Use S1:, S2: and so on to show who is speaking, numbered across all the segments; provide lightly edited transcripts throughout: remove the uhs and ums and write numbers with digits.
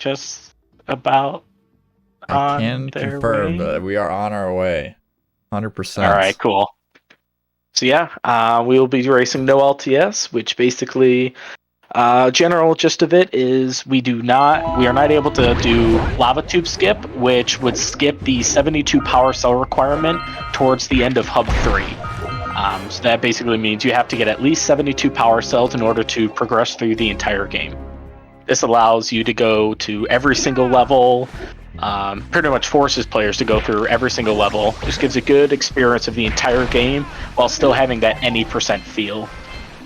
S1: just about
S2: I
S1: on
S2: can
S1: their
S2: confirm
S1: way?
S2: that we are on our way. 100%.
S1: All right, cool. So yeah, we will be racing no LTS, which basically, general gist of it is we are not able to do lava tube skip, which would skip the 72 power cell requirement towards the end of hub 3. So that basically means you have to get at least 72 power cells in order to progress through the entire game. This allows you to go to every single level, pretty much forces players to go through every single level. Just gives a good experience of the entire game while still having that any percent feel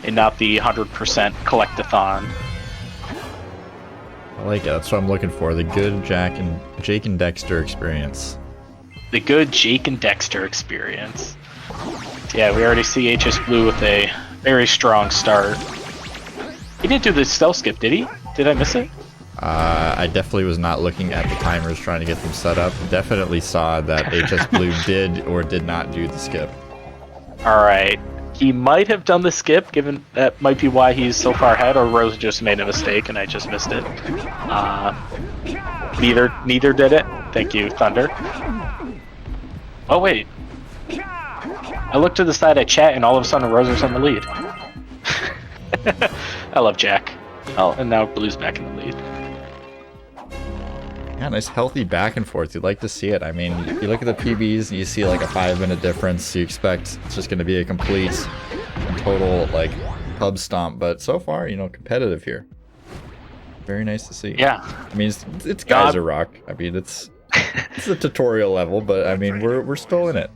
S1: and not the 100% collectathon.
S2: I like it. That's what I'm looking for. The good Jake and Daxter experience.
S1: The good Jake and Daxter experience. Yeah, we already see hsblue with a very strong start. He didn't do the stealth skip, did he? Did I miss it?
S2: I definitely was not looking at the timers trying to get them set up. Definitely saw that hsblue did or did not do the skip.
S1: Alright. He might have done the skip, given that might be why he's so far ahead, or Rozer just made a mistake and I just missed it. Neither did it. Thank you, Thunder. Oh wait. I looked to the side of chat and all of a sudden Rozer's in the lead. I love Jack. Oh, and now Blue's back in the lead.
S2: Yeah, nice healthy back and forth. You'd like to see it. I mean, you look at the PBs and you see like a 5-minute difference. You expect it's just going to be a complete and total like pub stomp. But so far, competitive here. Very nice to see.
S1: Yeah.
S2: I mean, it's Geyser Rock. I mean, it's a tutorial level, but I mean, we're still in it.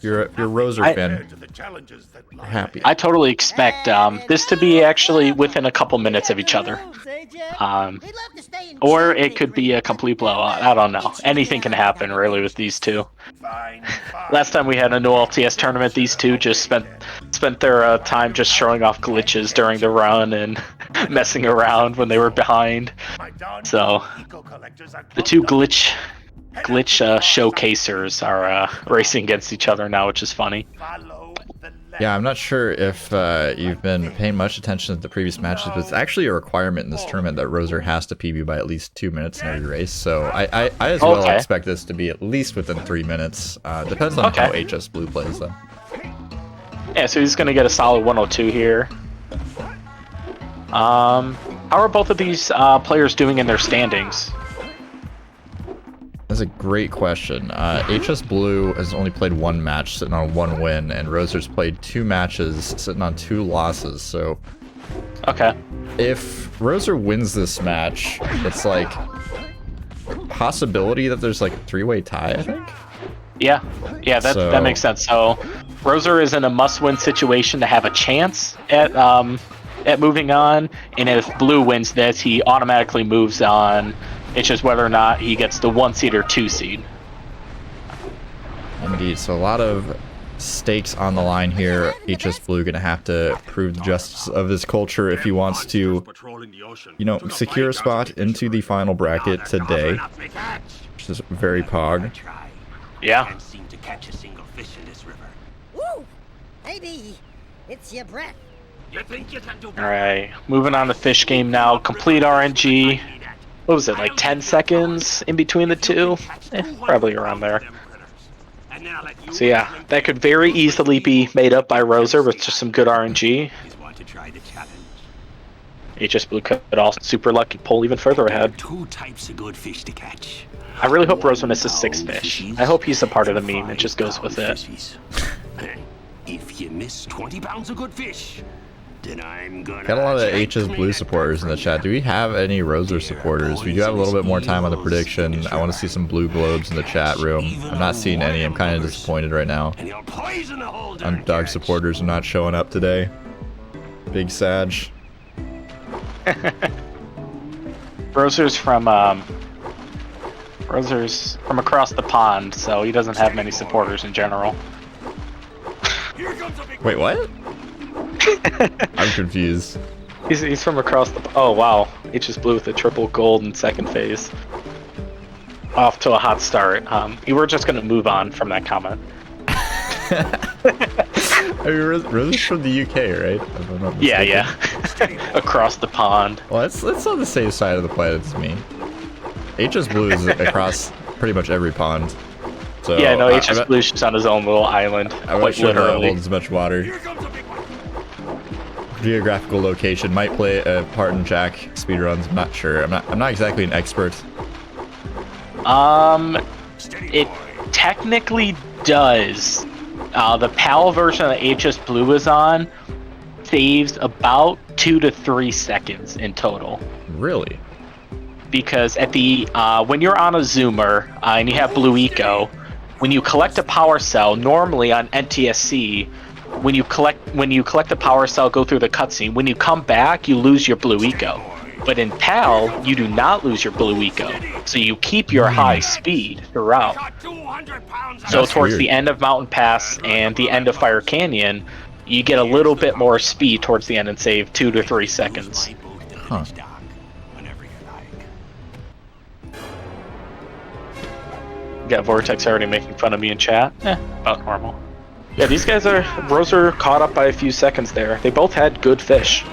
S2: You're a Rozer fan. Happy.
S1: I totally expect this to be actually within a couple minutes of each other. Or it could be a complete blowout. I don't know. Anything can happen really with these two. Last time we had a no LTS tournament, these two just spent their time just showing off glitches during the run and messing around when they were behind. So the two glitch showcasers are racing against each other now, which is funny.
S2: Yeah, I'm not sure if you've been paying much attention to the previous matches, but it's actually a requirement in this tournament that Rozer has to PB by at least 2 minutes in every race. So I as well expect this to be at least within 3 minutes. Depends on how hsblue plays, though.
S1: Yeah, so he's going to get a solid 102 here. How are both of these players doing in their standings?
S2: That's a great question. hsblue has only played 1 match, sitting on 1 win, and Rozer's played 2 matches, sitting on 2 losses. So, if Rozer wins this match, it's like possibility that there's like a 3-way tie, I think.
S1: Yeah, that makes sense. So, Rozer is in a must-win situation to have a chance at moving on, and if Blue wins this, he automatically moves on. It's just whether or not he gets the 1 seed or 2 seed.
S2: Indeed. So a lot of stakes on the line here. hsblue gonna have to prove the justice of his culture if he wants to, secure a spot into the final bracket today, which is very pog.
S1: Yeah.
S3: Woo! Maybe it's your breath.
S1: All right, moving on to fish game now. Complete RNG. What was it, like 10 seconds in between the two? Probably around there. So yeah, that could very easily be made up by Rozer with just some good RNG. hsblue could also super lucky pull even further ahead.
S4: 2 types of good fish to catch.
S1: I really hope Rozer misses 6 fish. I hope he's a part of the meme and just goes with it.
S4: If you miss 20 pounds of good fish, then I'm gonna
S2: Got a lot of hsblue supporters in the chat. Do we have any Rozer supporters? We do have a little bit more time on the prediction. I want to see some blue globes in the chat room. I'm not seeing any. I'm kind of disappointed right now. Underdog supporters are not showing up today. Big Sag.
S1: Rozer's from across the pond, so he doesn't have many supporters in general.
S2: Wait, what? I'm confused.
S1: He's from across the... Oh, wow. hsblue with a triple gold in second phase. Off to a hot start. We were just going to move on from that comment.
S2: I mean, Rozer's from the UK, right?
S1: Yeah. Across the pond.
S2: Well, it's on the safe side of the planet as me. hsblue is across pretty much every pond. So
S1: yeah, no, hsblue is just on his own little island,
S2: I'm not
S1: quite
S2: sure that
S1: literally.
S2: holds much water. Geographical location might play a part in Jack speedruns. I'm not sure. I'm not exactly an expert.
S1: It technically does. The PAL version that hsblue is on saves about 2 to 3 seconds in total.
S2: Really?
S1: Because at the when you're on a zoomer and you have blue eco, when you collect a power cell, normally on NTSC, when you collect a power cell, go through the cutscene, when you come back, you lose your blue eco. But in PAL, you do not lose your blue eco, so you keep your high speed throughout. So towards the end of Mountain Pass and the end of Fire Canyon, you get a little bit more speed towards the end and save 2 to 3 seconds.
S2: Huh.
S1: Got Vortex already making fun of me in chat. About normal. Yeah, these guys are... Rozer caught up by a few seconds there. They both had good fish.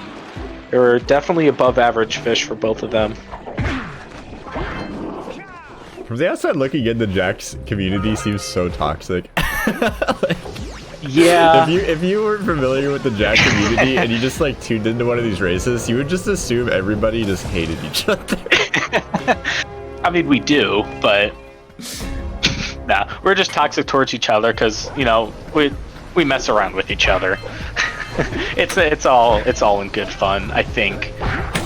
S1: They were definitely above average fish for both of them.
S2: From the outside looking in, the Jack's community seems so toxic. Like,
S1: yeah.
S2: If you weren't familiar with the Jack community and you just like tuned into one of these races, you would just assume everybody just hated each other.
S1: I mean, we do, but... Nah, we're just toxic towards each other because, you know, we mess around with each other. It's all in good fun, I think.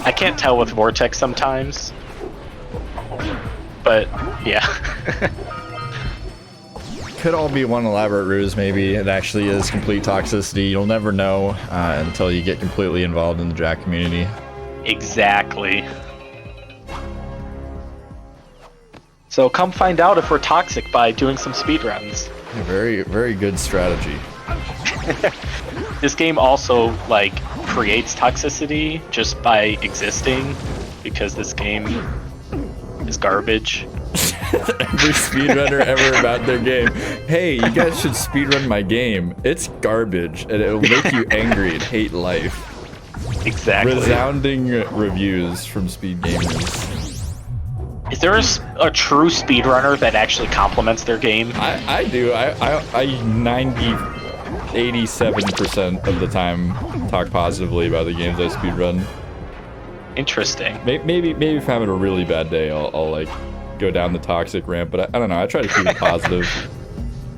S1: I can't tell with Vortex sometimes, but yeah.
S2: Could all be one elaborate ruse, maybe. It actually is complete toxicity. You'll never know until you get completely involved in the Jack community.
S1: Exactly. So come find out if we're toxic by doing some speedruns.
S2: Very, very good strategy.
S1: This game also, like, creates toxicity just by existing, because this game is garbage.
S2: Every speedrunner ever about their game. Hey, you guys should speedrun my game. It's garbage, and it'll make you angry and hate life.
S1: Exactly.
S2: Resounding reviews from speed gamers.
S1: Is there a true speedrunner that actually compliments their game?
S2: I do. I 87% of the time talk positively about the games I speedrun.
S1: Interesting.
S2: Maybe if I'm having a really bad day, I'll like go down the toxic ramp, but I don't know. I try to keep it positive.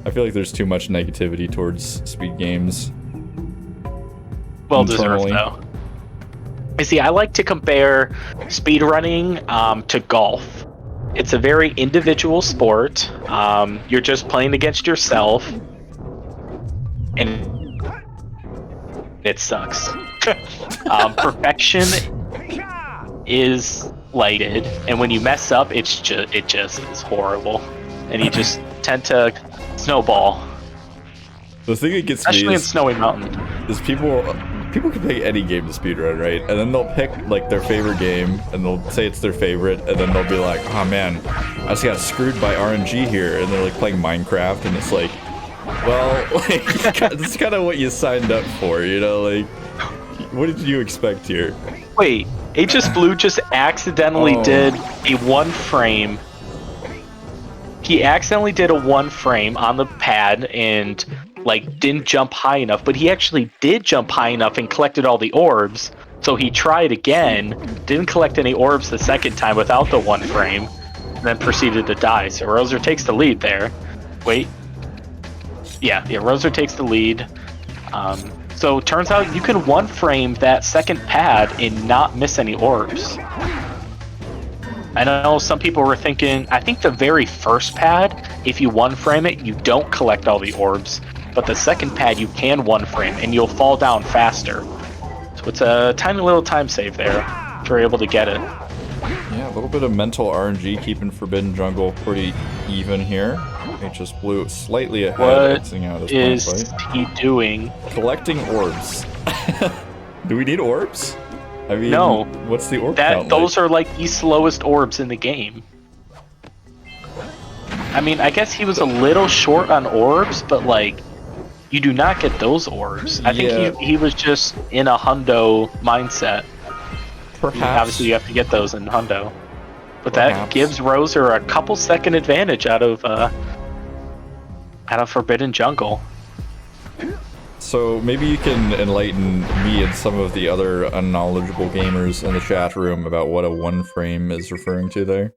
S2: I feel like there's too much negativity towards speed games.
S1: Well deserved, though. You see, I like to compare speedrunning to golf. It's a very individual sport. You're just playing against yourself, and it sucks. Perfection is lighted, and when you mess up, it just is horrible, and you just tend to snowball.
S2: The thing that gets
S1: especially
S2: me
S1: in Snowy Mountain
S2: is people can pick any game to speedrun, right? And then they'll pick like their favorite game, and they'll say it's their favorite, and then they'll be like, "Oh man, I just got screwed by RNG here," and they're like playing Minecraft, and it's like, well, like, that's kind of what you signed up for, you know? Like, what did you expect here?
S1: Wait, hsblue just accidentally did a 1 frame. He accidentally did a 1 frame on the pad and like didn't jump high enough, but he actually did jump high enough and collected all the orbs. So he tried again, didn't collect any orbs the second time without the 1 frame, and then proceeded to die. So Rozer takes the lead there. Wait. Yeah, Rozer takes the lead. So it turns out you can 1 frame that second pad and not miss any orbs. I know some people were thinking, I think the very first pad, if you 1 frame it, you don't collect all the orbs. But the second pad, you can 1 frame, and you'll fall down faster. So it's a tiny little time save there, if you're able to get it.
S2: Yeah, a little bit of mental RNG keeping Forbidden Jungle pretty even here. hsblue slightly ahead.
S1: What is he doing?
S2: Collecting orbs. Do we need orbs? I mean,
S1: no.
S2: What's the orb count
S1: those are like the slowest orbs in the game. I mean, I guess he was a little short on orbs, but like, you do not get those orbs. I think he was just in a hundo mindset.
S2: Perhaps.
S1: Obviously, you have to get those in hundo. But that gives Rozer a couple second advantage out of Forbidden Jungle.
S2: So maybe you can enlighten me and some of the other unknowledgeable gamers in the chat room about what a one frame is referring to there.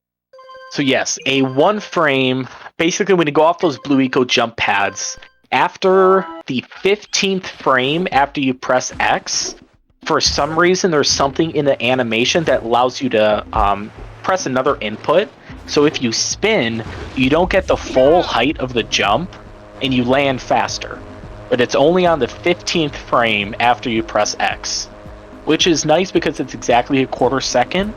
S1: So yes, a one frame, basically when you go off those blue eco jump pads, after the 15th frame after you press X, for some reason there's something in the animation that allows you to press another input. So if you spin, you don't get the full height of the jump and you land faster. But it's only on the 15th frame after you press X, which is nice because it's exactly a quarter second,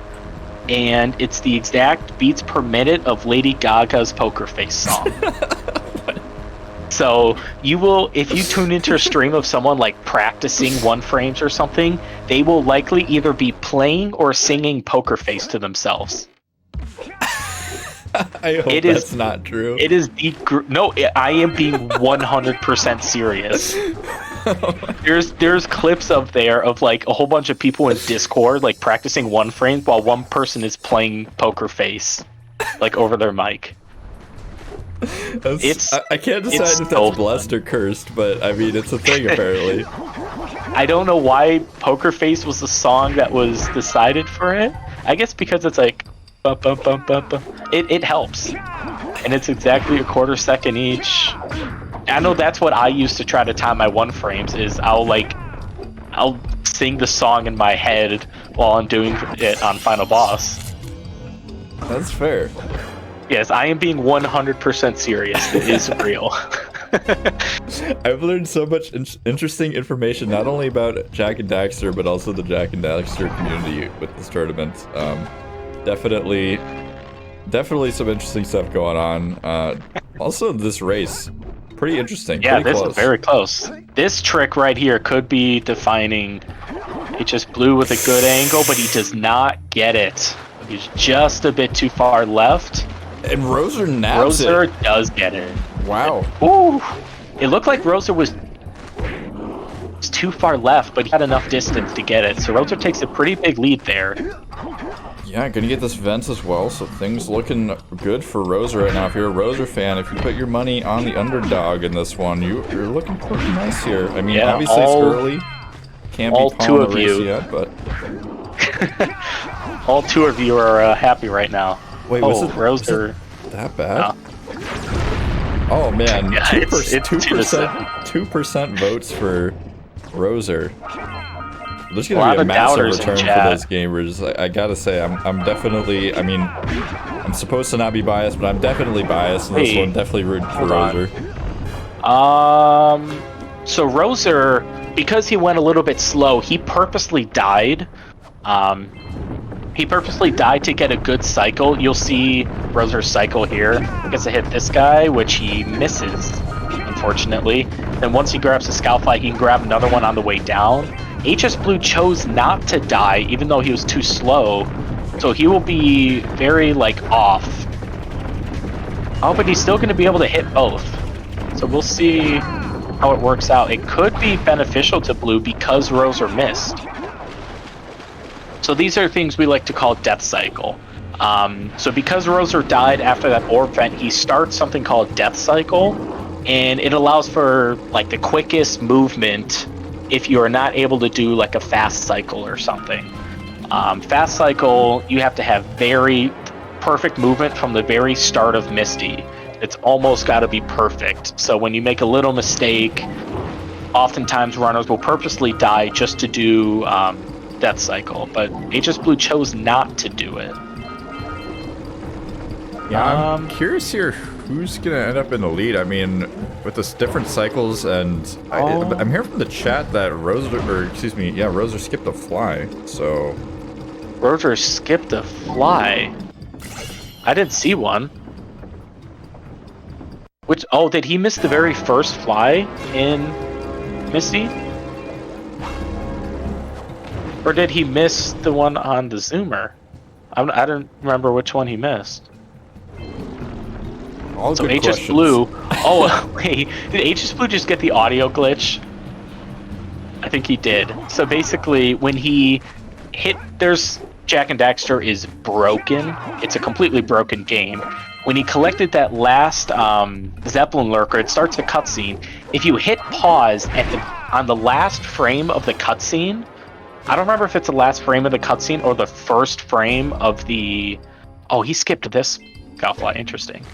S1: and it's the exact beats per minute of Lady Gaga's Poker Face song. So you will, if you tune into a stream of someone like practicing one frames or something, they will likely either be playing or singing Poker Face to themselves.
S2: I hope that's not true.
S1: It is no. I am being 100% serious. There's clips up there of like a whole bunch of people in Discord like practicing one frame while one person is playing Poker Face, like over their mic.
S2: I can't decide if that's blessed or cursed, but I mean it's a thing apparently.
S1: I don't know why Poker Face was the song that was decided for it. I guess because it's like. It helps, and it's exactly a quarter second each. I know that's what I used to try to time my one frames. Is I'll sing the song in my head while I'm doing it on Final Boss.
S2: That's fair.
S1: Yes, I am being 100% serious. It is real.
S2: I've learned so much interesting information, not only about Jack and Daxter, but also the Jack and Daxter community with this tournament. Definitely some interesting stuff going on. Also, this race, pretty interesting.
S1: Yeah,
S2: pretty
S1: this
S2: close.
S1: is very close. This trick right here could be defining. He just blew with a good angle, but he does not get it. He's just a bit too far left.
S2: And Rozer naps it.
S1: Rozer does get it.
S2: Wow.
S1: Ooh, it looked like Rozer was too far left, but he had enough distance to get it. So Rozer takes a pretty big lead there.
S2: Yeah, gonna get this vent as well, so things looking good for Rozer right now. If you're a Rozer fan, if you put your money on the underdog in this one, you're looking pretty nice here. I mean,
S1: yeah,
S2: obviously it's early. Can't be calling the race yet, but...
S1: all two of you are happy right now.
S2: Wait, was it Rozer that bad? No. Oh man,
S1: yeah,
S2: 2% votes for Rozer. There's gonna be a massive return for those gamers. I gotta say, I'm definitely. I mean, I'm supposed to not be biased, but I'm definitely biased in this one. Definitely rooting for Rozer.
S1: So Rozer, because he went a little bit slow, he purposely died. He purposely died to get a good cycle. You'll see Rozer's cycle here. He gets to hit this guy, which he misses, unfortunately. Then once he grabs a Scout Fly, he can grab another one on the way down. hsblue chose not to die, even though he was too slow. So he will be very, like, off. Oh, but he's still going to be able to hit both. So we'll see how it works out. It could be beneficial to blue because Rozer missed. So these are things we like to call death cycle. So because Rozer died after that orb vent, he starts something called death cycle, and it allows for like the quickest movement if you are not able to do like a fast cycle or something. Fast cycle, you have to have very perfect movement from the very start of Misty. It's almost got to be perfect. So when you make a little mistake, oftentimes runners will purposely die just to do death cycle, but hsblue chose not to do it.
S2: Yeah, I'm curious here who's gonna end up in the lead. I mean, with this different cycles, and I'm hearing from the chat that Rozer skipped a fly. So
S1: Rozer skipped a fly. I didn't see one. Did he miss the very first fly in Misty? Or did he miss the one on the zoomer? I don't remember which one he missed.
S2: All
S1: so
S2: good
S1: hsblue. Oh wait, did hsblue just get the audio glitch? I think he did. So basically, when he hit, there's Jak and Daxter is broken. It's a completely broken game. When he collected that last Zeppelin lurker, it starts the cutscene. If you hit pause on the last frame of the cutscene, I don't remember if it's the last frame of the cutscene or the first frame of the... Oh, he skipped this. Godfly, interesting.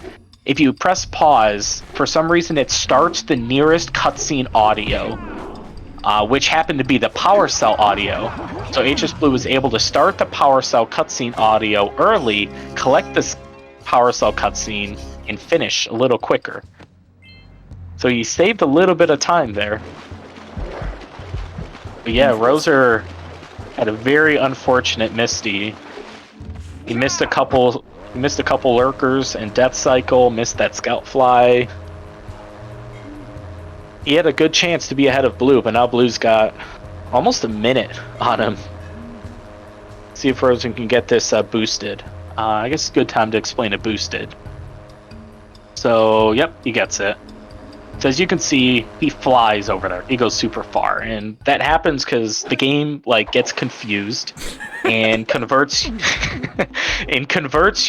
S1: If you press pause, for some reason it starts the nearest cutscene audio, which happened to be the Power Cell audio. So hsblue was able to start the Power Cell cutscene audio early, collect this Power Cell cutscene, and finish a little quicker. So he saved a little bit of time there. But yeah, Rozer had a very unfortunate Misty. He missed a couple lurkers and Death Cycle, missed that Scout Fly. He had a good chance to be ahead of Blue, but now Blue's got almost a minute on him. See if Rozer can get this boosted. I guess it's a good time to explain it boosted. So, yep, he gets it. So as you can see, he flies over there. He goes super far, and that happens because the game gets confused and converts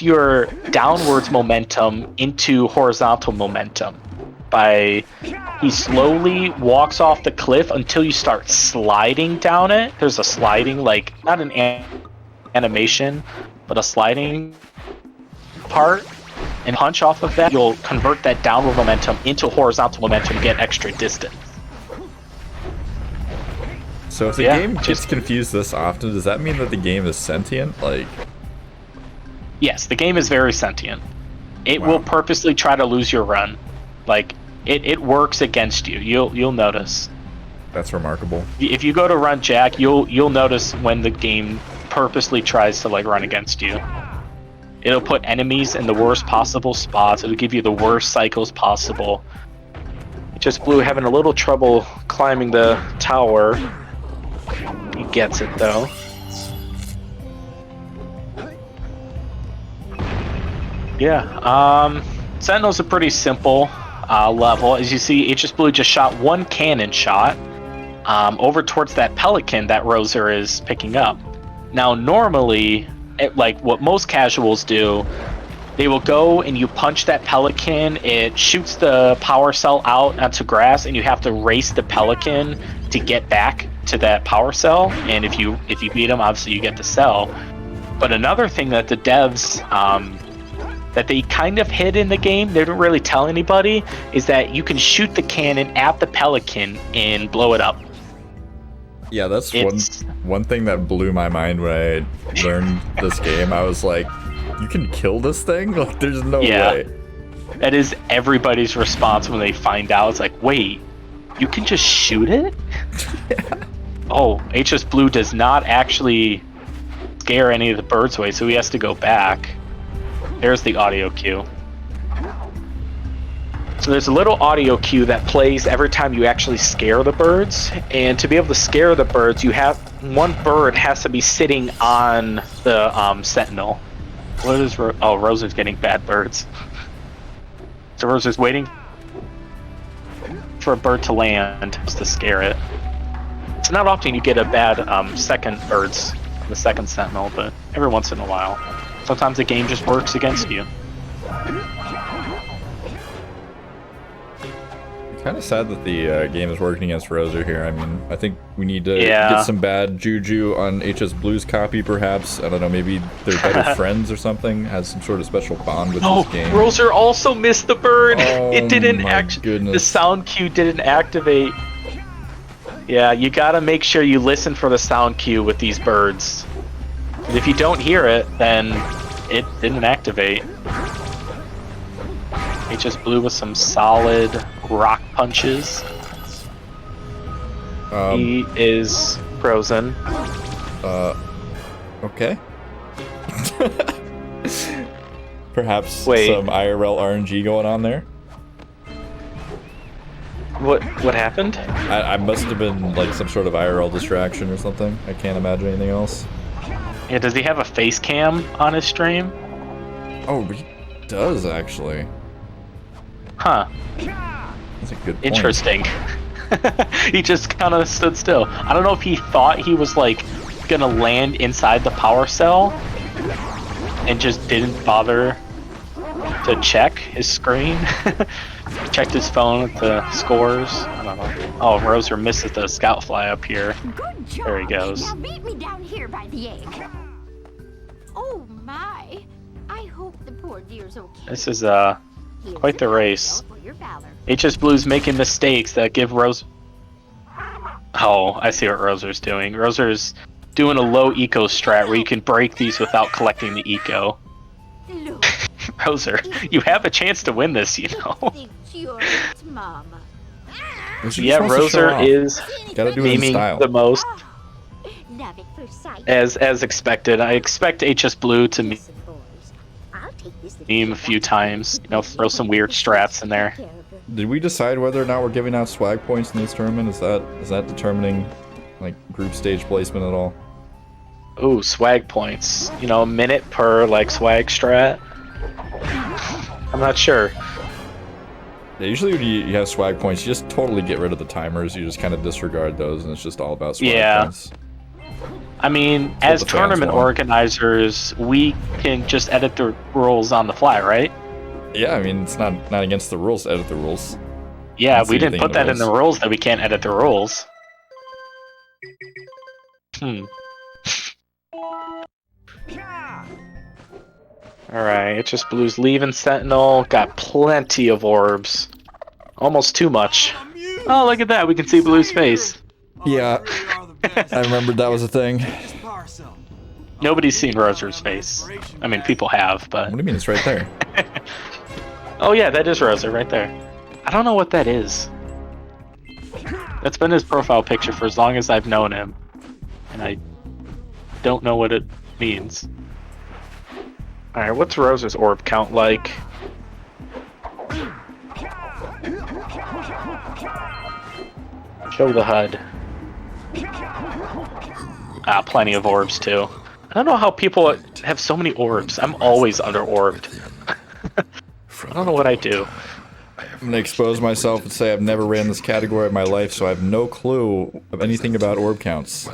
S1: your downwards momentum into horizontal momentum. He slowly walks off the cliff until you start sliding down it. There's a sliding, not an animation, but a sliding part. And punch off of that, you'll convert that downward momentum into horizontal momentum to get extra distance.
S2: So if the game gets confused this often, does that mean that the game is sentient?
S1: Yes, the game is very sentient. It will purposely try to lose your run. It works against you. You'll notice.
S2: That's remarkable.
S1: If you go to run Jak, you'll notice when the game purposely tries to run against you. It'll put enemies in the worst possible spots. It'll give you the worst cycles possible. hsblue having a little trouble climbing the tower. He gets it though. Yeah, Sentinel's a pretty simple level. As you see, hsblue just shot one cannon shot over towards that Pelican that Rozer is picking up. Now, normally, what most casuals do, they will go and you punch that Pelican, it shoots the Power Cell out onto grass, and you have to race the Pelican to get back to that Power Cell, and if you beat him, obviously you get the cell. But another thing that the devs, that they kind of hid in the game, they don't really tell anybody, is that you can shoot the cannon at the Pelican and blow it up.
S2: Yeah, that's one thing that blew my mind when I learned this game. I was like, you can kill this thing? There's no way.
S1: That is everybody's response when they find out. It's like, wait, you can just shoot it?
S2: Yeah.
S1: Oh, hsblue does not actually scare any of the birds away, so he has to go back. There's the audio cue. So there's a little audio cue that plays every time you actually scare the birds, and to be able to scare the birds, one bird has to be sitting on the Sentinel. What is Rozer's getting bad birds. So Rozer's waiting for a bird to land just to scare it. It's not often you get a bad second birds, the second Sentinel, but every once in a while. Sometimes the game just works against you.
S2: Kind of sad that the game is working against Rozer here. I mean, I think we need to get some bad juju on hsblue's copy, perhaps. I don't know, maybe they're better friends or something, has some sort of special bond with this game.
S1: Rozer also missed the bird.
S2: Oh,
S1: it didn't the sound cue didn't activate. Yeah, you gotta make sure you listen for the sound cue with these birds. If you don't hear it, then it didn't activate. hsblue with some solid rock punches. He is frozen.
S2: Okay. Perhaps some IRL RNG going on there?
S1: What happened?
S2: I must have been some sort of IRL distraction or something. I can't imagine anything else.
S1: Yeah, does he have a face cam on his stream?
S2: Oh, he does actually.
S1: Huh.
S2: That's a good point.
S1: Interesting. He just kind of stood still. I don't know if he thought he was gonna land inside the power cell and just didn't bother to check his screen. Checked his phone with the scores. I don't know. Oh, Rozer misses the scout fly up here.
S5: Good job.
S1: There he goes.
S5: Now meet me down here by the egg. Oh my! I hope the poor deer's okay.
S1: This is
S5: He
S1: quite
S5: is
S1: the
S5: a
S1: race.
S5: hero for your valor.
S1: hsblue's making mistakes that give Rose. Oh, I see what Rozer's doing. Rozer's doing a low eco strat where you can break these without collecting the eco.
S5: Look,
S1: Rozer, you have a chance to win this, you know.
S5: think you're it, Mama.
S1: Yeah, Rozer is
S2: Gotta do it in
S1: memeing
S2: style.
S1: the most,
S5: Love at first sight.
S1: as expected. I expect hsblue to
S5: Listen, boys, I'll take this
S1: meme a few times. You know, throw some weird strats in there.
S2: Did we decide whether or not we're giving out swag points in this tournament? Is that determining like group stage placement at all?
S1: Ooh, swag points. You know, a minute per like swag strat. I'm not sure.
S2: Yeah, usually when you have swag points, you just totally get rid of the timers. You just kind of disregard those, and it's just all about swag points.
S1: I mean,
S2: That's
S1: as
S2: what the fans
S1: tournament
S2: want.
S1: organizers, we can just edit the rules on the fly, right?
S2: Yeah, I mean, it's not against the rules to edit the rules.
S1: Yeah,
S2: Don't see
S1: we didn't
S2: anything
S1: put
S2: in
S1: that
S2: the
S1: in the rules that we can't edit the rules. Alright, it's just Blue's leaving Sentinel. Got plenty of orbs. Almost too much. Oh, look at that. We can see Blue's face.
S2: Yeah, I remembered that was a thing.
S1: Nobody's seen Rozer's face. I mean, people have,
S2: What
S1: but...
S2: do you mean? It's right there.
S1: Oh yeah, that is Rozer right there. I don't know what that is. That's been his profile picture for as long as I've known him. And I don't know what it means. Alright, what's Rozer's orb count like? Show the HUD. Ah, plenty of orbs too. I don't know how people have so many orbs. I'm always under orbed. I don't know what I do.
S2: I'm gonna expose myself and say I've never ran this category in my life, so I have no clue of anything about orb counts.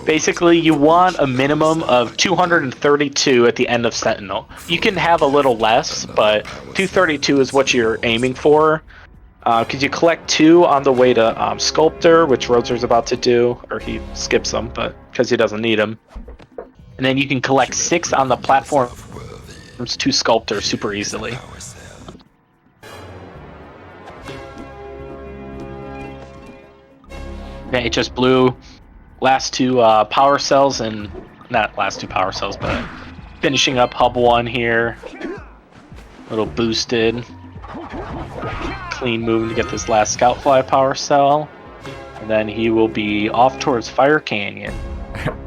S1: Basically, you want a minimum of 232 at the end of Sentinel. You can have a little less, but 232 is what you're aiming for. Because you collect 2 on the way to Sculptor, which Rozer's about to do, or he skips them, but because he doesn't need them. And then you can collect 6 on the platforms to Sculptor super easily. Okay, hsblue, last 2 power cells, and not last 2 power cells, but finishing up hub 1 here. A little boosted. Clean move to get this last scout fly power cell. And then he will be off towards Fire Canyon.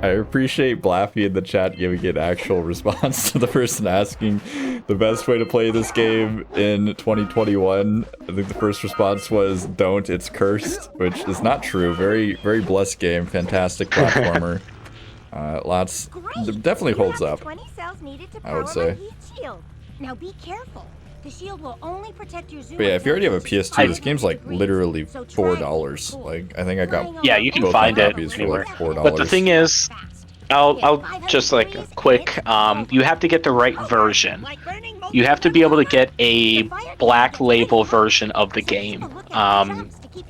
S2: I appreciate Blaffy in the chat giving an actual response to the person asking the best way to play this game in 2021. I think the first response was, "Don't, it's cursed," which is not true. Very, very blessed game. Fantastic platformer. Definitely holds up,
S6: 20 cells needed to
S2: I would
S6: power
S2: say.
S6: my heat shield. Now be careful. The shield will only protect your zoom.
S2: But yeah, if you already have a PS2, this game's like literally $4. Like, I think I got
S1: Yeah, you can
S2: both
S1: find
S2: my
S1: it
S2: copies for
S1: anywhere.
S2: like $4.
S1: But the thing is, I'll just like quick. You have to get the right version. You have to be able to get a black label version of the game.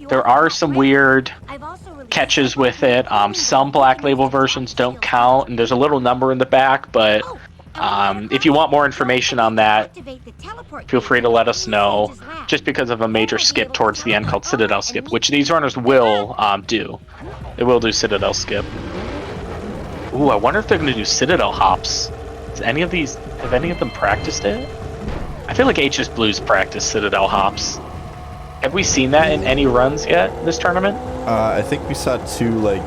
S1: There are some weird catches with it. Some black label versions don't count, and there's a little number in the back. But if you want more information on that, feel free to let us know. Just because of a major skip towards the end called Citadel Skip, which these runners will do. They will do Citadel Skip. Ooh, I wonder if they're going to do Citadel hops. Have any of them practiced it? I feel like hsblue's practiced Citadel hops. Have we seen that in any runs yet this tournament?
S2: I think we saw 2 like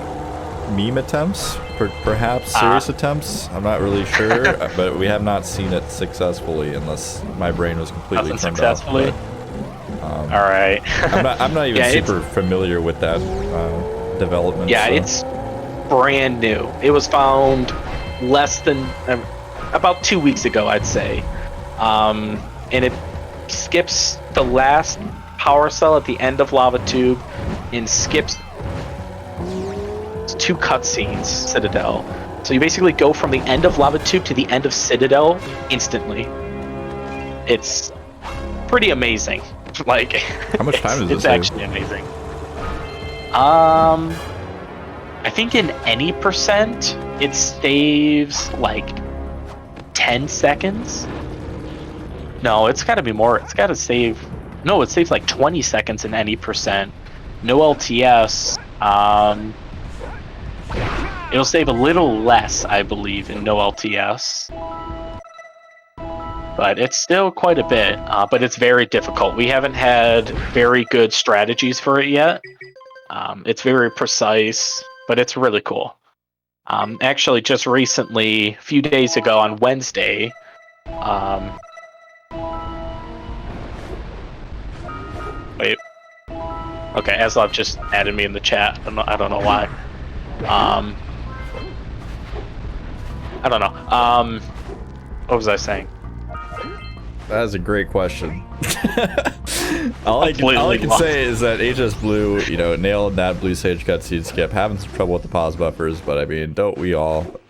S2: meme attempts, perhaps serious attempts. I'm not really sure, but we have not seen it successfully, unless my brain was completely
S1: Nothing
S2: turned
S1: successfully.
S2: off.
S1: All right.
S2: I'm not even
S1: Yeah,
S2: super familiar with that development.
S1: Yeah,
S2: so.
S1: it's brand new. It was found less than about 2 weeks ago, I'd say. And it skips the last power cell at the end of Lava Tube and skips 2 cutscenes, Citadel. So you basically go from the end of Lava Tube to the end of Citadel instantly. It's pretty amazing. Like,
S2: How much time does
S1: it's
S2: this save?
S1: actually amazing. I think in any percent, it saves like 10 seconds. No, it's got to be more. It's got to save. No, it saves like 20 seconds in any percent. No LTS. It'll save a little less, I believe, in no LTS. But it's still quite a bit. But it's very difficult. We haven't had very good strategies for it yet. It's very precise, but it's really cool. Actually, just recently, a few days ago on Wednesday, wait. Okay, Aslov just added me in the chat. I don't know why. I don't know. What was I saying?
S2: That is a great question. all I can say is that hsblue, you know, nailed that Blue Sage cutscene skip. Having some trouble with the pause buffers, but I mean, don't we all?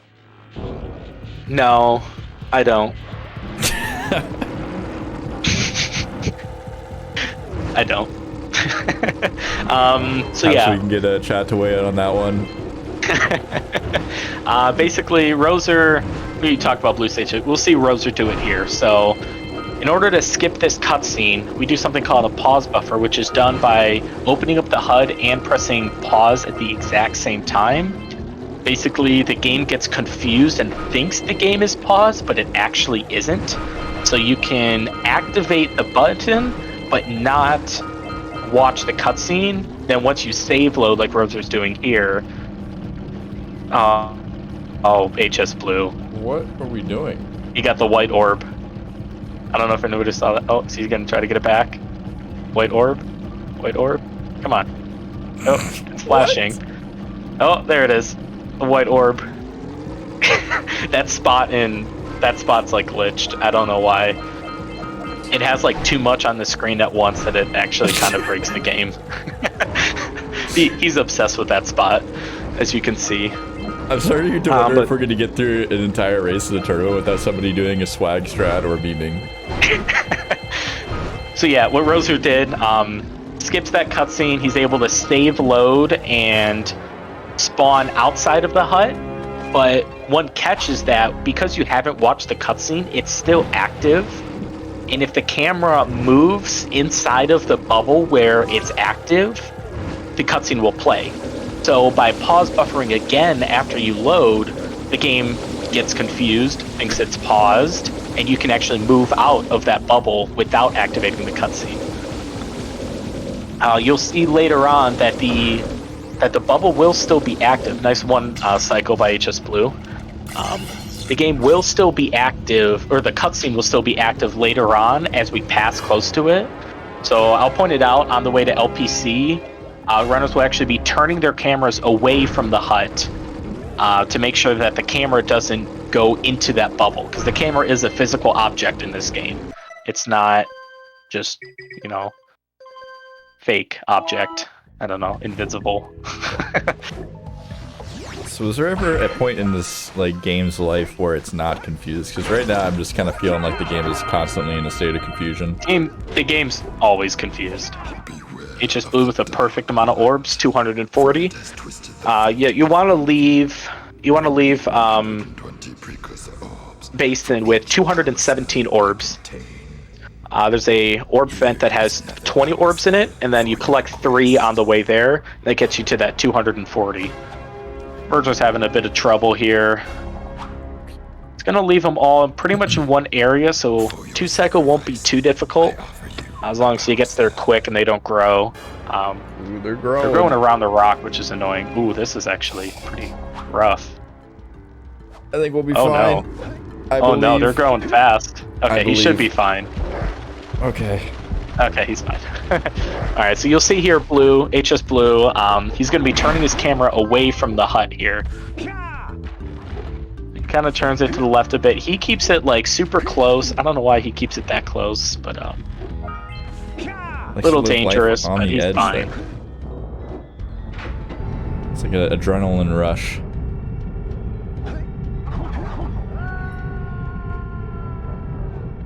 S1: No, I don't. I don't. So
S2: Perhaps
S1: yeah.
S2: we can get a chat to weigh in on that one.
S1: Basically, Rozer, we talked about Blue Stage, we'll see Rozer do it here. So, in order to skip this cutscene, we do something called a pause buffer, which is done by opening up the HUD and pressing pause at the exact same time. Basically, the game gets confused and thinks the game is paused, but it actually isn't. So you can activate the button, but not watch the cutscene. Then once you save load, like Rozer's doing here, hsblue.
S2: What are we doing?
S1: He got the white orb. I don't know if anybody saw that. Oh, so he's gonna try to get it back. White orb. White orb. Come on. Oh, it's flashing. Oh, there it is. The white orb. That spot's like glitched. I don't know why. It has like too much on the screen at once that it actually kind of breaks the game. He's obsessed with that spot, as you can see.
S2: I'm starting to wonder if we're going to get through an entire race of the tournament without somebody doing a swag strat or beaming.
S1: So yeah, what Rozer did, skips that cutscene. He's able to save load and spawn outside of the hut. But one catch is that because you haven't watched the cutscene, it's still active. And if the camera moves inside of the bubble where it's active, the cutscene will play. So by pause buffering again after you load, the game gets confused, thinks it's paused, and you can actually move out of that bubble without activating the cutscene. You'll see later on that the bubble will still be active. Nice one cycle by hsblue. The game will still be active, or the cutscene will still be active later on as we pass close to it. So I'll point it out on the way to LPC. Runners will actually be turning their cameras away from the hut to make sure that the camera doesn't go into that bubble, because the camera is a physical object in this game. It's not just, you know, fake object. I don't know, invisible.
S2: So was there ever a point in this game's life where it's not confused? Because right now I'm just kind of feeling like the game is constantly in a state of confusion.
S1: The game's always confused. hsblue with a perfect amount of orbs, 240. Yeah, you want to leave Basin with 217 orbs. There's a orb vent that has 20 orbs in it, and then you collect 3 on the way there. That gets you to that 240. Rozer's having a bit of trouble here. It's gonna leave them all pretty much in one area, so 2 cycle won't be too difficult. As long as he gets there quick and they don't grow.
S2: Ooh, they're growing.
S1: They're growing around the rock, which is annoying. Ooh, this is actually pretty rough.
S2: I think we'll be
S1: Oh
S2: fine.
S1: no. Oh no, they're growing fast. Okay, he should be fine.
S2: Okay.
S1: Okay, he's fine. Alright, so you'll see here hsblue, he's going to be turning his camera away from the hut here. He kind of turns it to the left a bit. He keeps it like super close. I don't know why he keeps it that close, but a little dangerous, but he's fine.
S2: It's like an adrenaline rush.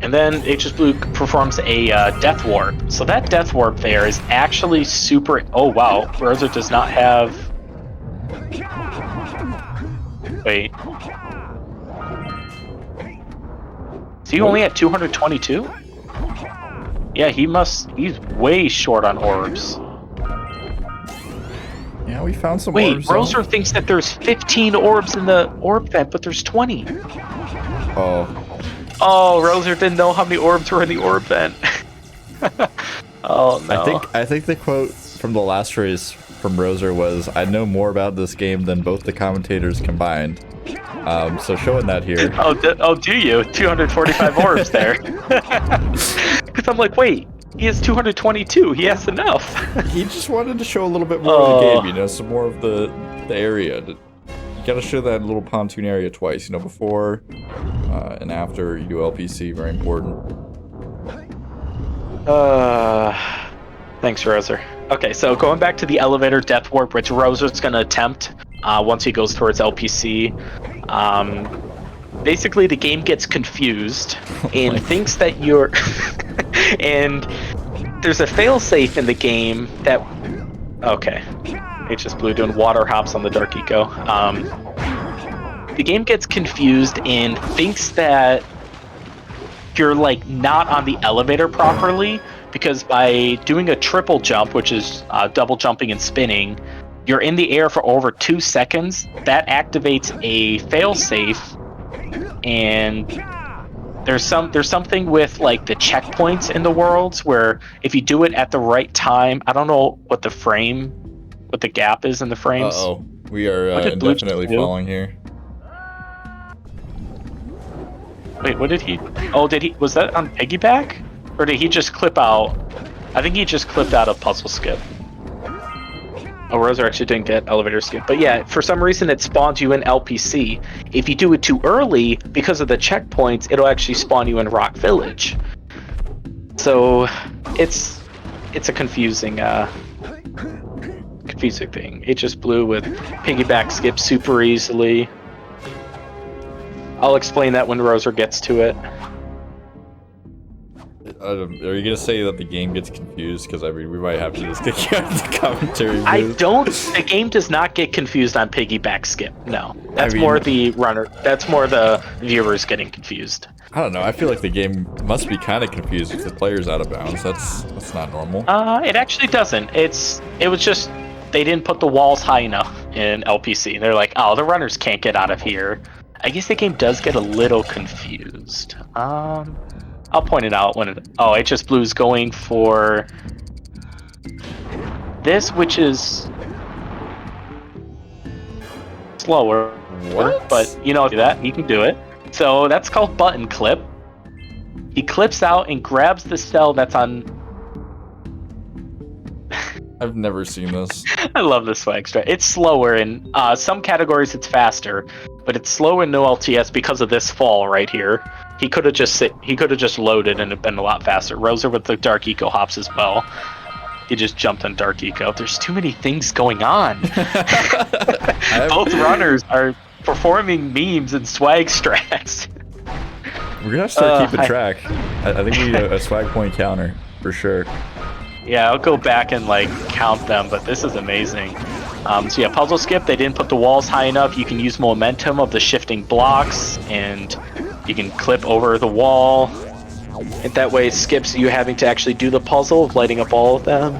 S1: And then hsblue performs a death warp. So that death warp there is actually super. Oh wow, Rozer does not have. Wait. Is he only at 222? Yeah, he's way short on orbs.
S2: Yeah, we found some
S1: Wait,
S2: orbs.
S1: Rozer thinks that there's 15 orbs in the orb vent, but there's 20.
S2: Oh.
S1: Oh, Rozer didn't know how many orbs were in the orb vent. Oh no.
S2: I think the quote from the last race from Rozer was, "I know more about this game than both the commentators combined." So showing that here.
S1: Oh, do you? 245 orbs there. Because I'm like, wait, he has 222. He has enough.
S2: He just wanted to show a little bit more of the game, you know, some more of the area. You gotta show that little pontoon area twice, you know, before and after you do LPC, very important.
S1: Thanks, Rozer. Okay, so going back to the elevator death warp, which Rozer's gonna attempt once he goes towards LPC. Basically, the game gets confused and thinks that you're... and there's a failsafe in the game that... Okay. hsblue doing water hops on the Dark Eco. The game gets confused and thinks that you're like not on the elevator properly, because by doing a triple jump, which is double jumping and spinning, you're in the air for over 2 seconds. That activates a failsafe, and there's something with like the checkpoints in the worlds where if you do it at the right time, I don't know what the gap is in the frames.
S2: Uh-oh. We are indefinitely falling here.
S1: Wait, what did he... Oh, was that on piggyback? Or did he just clip out... I think he just clipped out a puzzle skip. Oh, Rozer actually didn't get elevator skip. But yeah, for some reason it spawns you in LPC. If you do it too early, because of the checkpoints, it'll actually spawn you in Rock Village. So, it's a confusing thing. hsblue with piggyback skip super easily. I'll explain that when Rozer gets to it.
S2: Are you gonna say that the game gets confused? Because I mean, we might have to just kick you out of the commentary booth.
S1: I don't. The game does not get confused on piggyback skip. No, that's more the runner. That's more the viewers getting confused.
S2: I don't know. I feel like the game must be kind of confused with the players out of bounds. That's not normal.
S1: It actually doesn't. It was just they didn't put the walls high enough in LPC. They're like, oh, the runners can't get out of here. I guess the game does get a little confused. I'll point it out when it... Oh, hsblue's going for this, which is slower.
S2: What?
S1: But you know that he can do it. So that's called button clip. He clips out and grabs the cell that's on...
S2: I've never seen this.
S1: I love this swag strat. It's slower in some categories. It's faster, but it's slower in no LTS because of this fall right here. He could have just loaded and it'd been a lot faster. Rozer with the Dark Eco hops as well. He just jumped on Dark Eco. There's too many things going on. Both runners are performing memes and swag strats.
S2: We're gonna have to start keeping track. I think we need a swag point counter for sure.
S1: Yeah, I'll go back and like count them, but this is amazing. So yeah, puzzle skip, they didn't put the walls high enough. You can use momentum of the shifting blocks, and you can clip over the wall. And that way it skips you having to actually do the puzzle of lighting up all of them.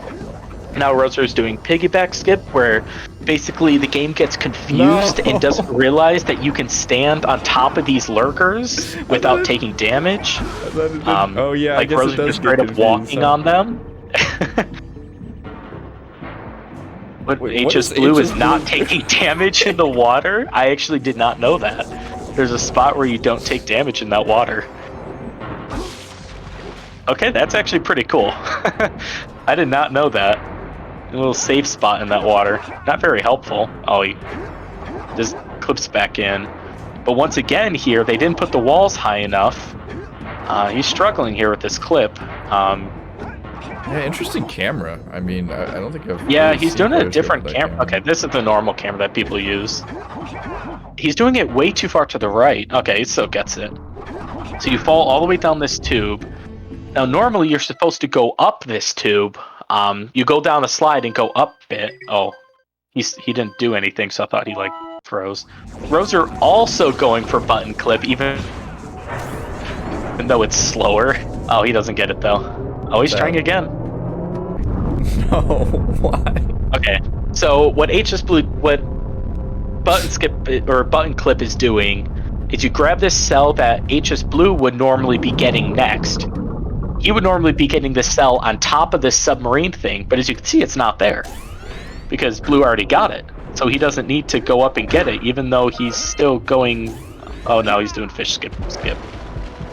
S1: Now Rozer is doing piggyback skip, where basically the game gets confused and doesn't realize that you can stand on top of these lurkers without taking damage.
S2: Oh yeah,
S1: like Rozer just straight up walking on them. But hsblue is not taking damage in the water? I actually did not know that. There's a spot where you don't take damage in that water. Okay, that's actually pretty cool. I did not know that. A little safe spot in that water. Not very helpful. Oh, he just clips back in. But once again here, they didn't put the walls high enough. He's struggling here with this clip.
S2: Yeah, interesting camera. I mean, I don't think I've.
S1: Yeah,
S2: really
S1: he's
S2: seen
S1: doing a
S2: players go
S1: different
S2: for that
S1: camera. Okay, this is the normal camera that people use. He's doing it way too far to the right. Okay, he still gets it. So you fall all the way down this tube. Now, normally you're supposed to go up this tube. You go down a slide and go up it. Oh, he didn't do anything, so I thought he like froze. Rozer also going for button clip, even though it's slower. Oh, he doesn't get it though. Oh, he's trying again.
S2: No, why?
S1: Okay, so what hsblue, what button skip or button clip is doing is you grab this cell that hsblue would normally be getting next. He would normally be getting this cell on top of this submarine thing, but as you can see, it's not there because blue already got it. So he doesn't need to go up and get it, even though he's still going. Oh no, he's doing fish skip.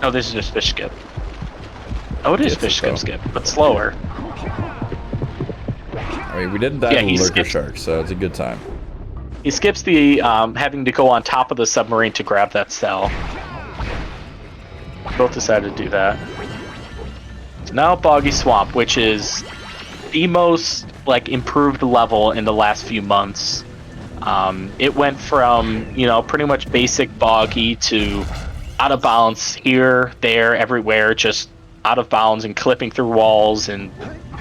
S1: No, this is just fish skip. Oh, it is fish skip, but slower.
S2: I mean, we didn't die to lurker shark, so it's a good time.
S1: He skips the having to go on top of the submarine to grab that cell. Both decided to do that. So now Boggy Swamp, which is the most like improved level in the last few months. It went from, you know, pretty much basic boggy to out of bounds here, there, everywhere, just out of bounds and clipping through walls and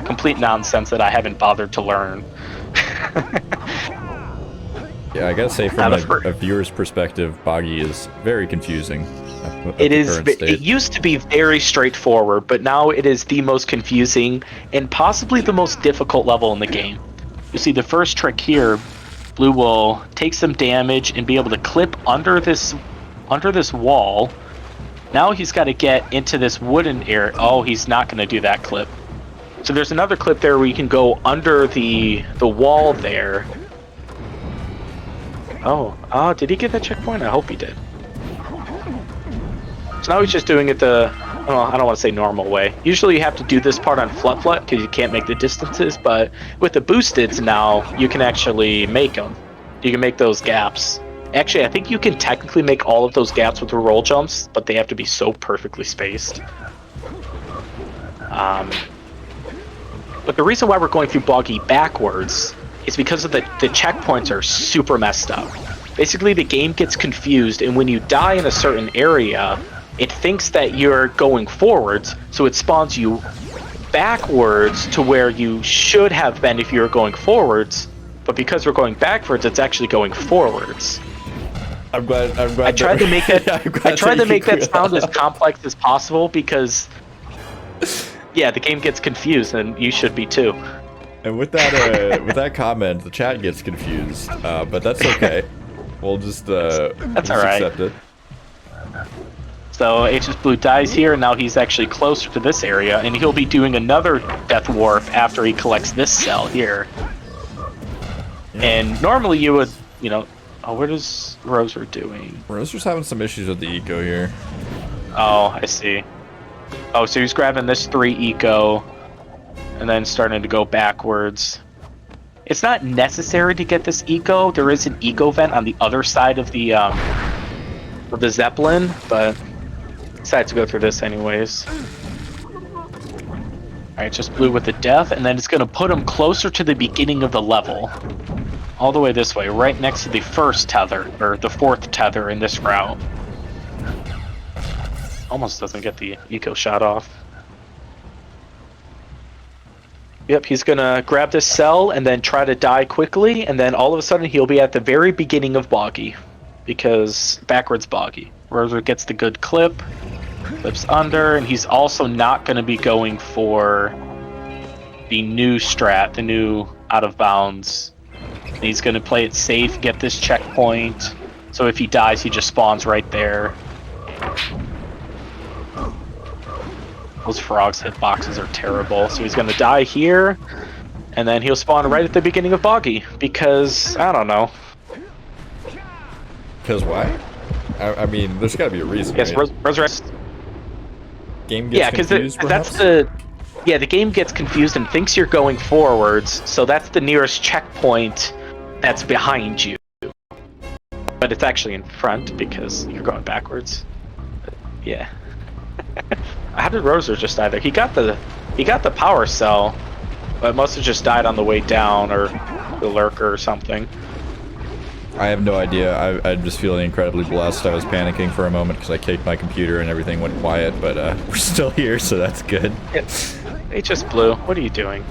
S1: complete nonsense that I haven't bothered to learn.
S2: Yeah, I gotta say, from a viewer's perspective, boggy is very confusing.
S1: It is. It used to be very straightforward, but now it is the most confusing and possibly the most difficult level in the game. You see, the first trick here, blue will take some damage and be able to clip under this wall. Now he's got to get into this wooden area. Oh, he's not going to do that clip. So there's another clip there where you can go under the wall there. Oh, did he get that checkpoint? I hope he did. So now he's just doing it the, well, I don't want to say normal way. Usually you have to do this part on flut because you can't make the distances, but with the boosteds now, you can actually make them. You can make those gaps. Actually, I think you can technically make all of those gaps with the roll jumps, but they have to be so perfectly spaced. But the reason why we're going through boggy backwards is because of the checkpoints are super messed up. Basically, the game gets confused, and when you die in a certain area, it thinks that you're going forwards, so it spawns you backwards to where you should have been if you were going forwards, but because we're going backwards, it's actually going forwards.
S2: I'm glad.
S1: I tried to make that. I tried to make that sound as complex as possible because, yeah, the game gets confused, and you should be too.
S2: And with that comment, the chat gets confused, but that's okay. We'll just
S1: that's all right.
S2: Accept it.
S1: So hsblue dies here, and now he's actually closer to this area, and he'll be doing another death warp after he collects this cell here. Yeah. And normally you would, you know, oh, what is Rozer doing?
S2: Rozer's having some issues with the eco here.
S1: Oh, I see. Oh, so he's grabbing this 3 eco, and then starting to go backwards. It's not necessary to get this eco. There is an eco vent on the other side of the Zeppelin, but decided to go through this anyways. Alright, just blue with the death, and then it's going to put him closer to the beginning of the level. All the way this way, right next to the first tether, or the 4th tether in this route. Almost doesn't get the eco shot off. Yep, he's gonna grab this cell and then try to die quickly, and then all of a sudden he'll be at the very beginning of boggy. Because backwards boggy. Rozer gets the good clip, clips under, and he's also not gonna be going for the new strat, the new out of bounds. And he's gonna play it safe, get this checkpoint, so if he dies he just spawns right there. Those frogs hitboxes are terrible, so he's gonna die here, and then he'll spawn right at the beginning of boggy, because, I don't know.
S2: Because why? I mean, there's gotta be a reason,
S1: yes,
S2: right?
S1: Resurrect.
S2: Game gets confused,
S1: that's the... Yeah, the game gets confused and thinks you're going forwards, so that's the nearest checkpoint that's behind you. But it's actually in front, because you're going backwards. But, yeah. How did Rozer just die there? He got the He got the power cell, but must have just died on the way down, or the lurker or something.
S2: I have no idea. I'm just feeling incredibly blessed. I was panicking for a moment because I kicked my computer and everything went quiet, but we're still here, so that's good.
S1: hsblue, what are you doing?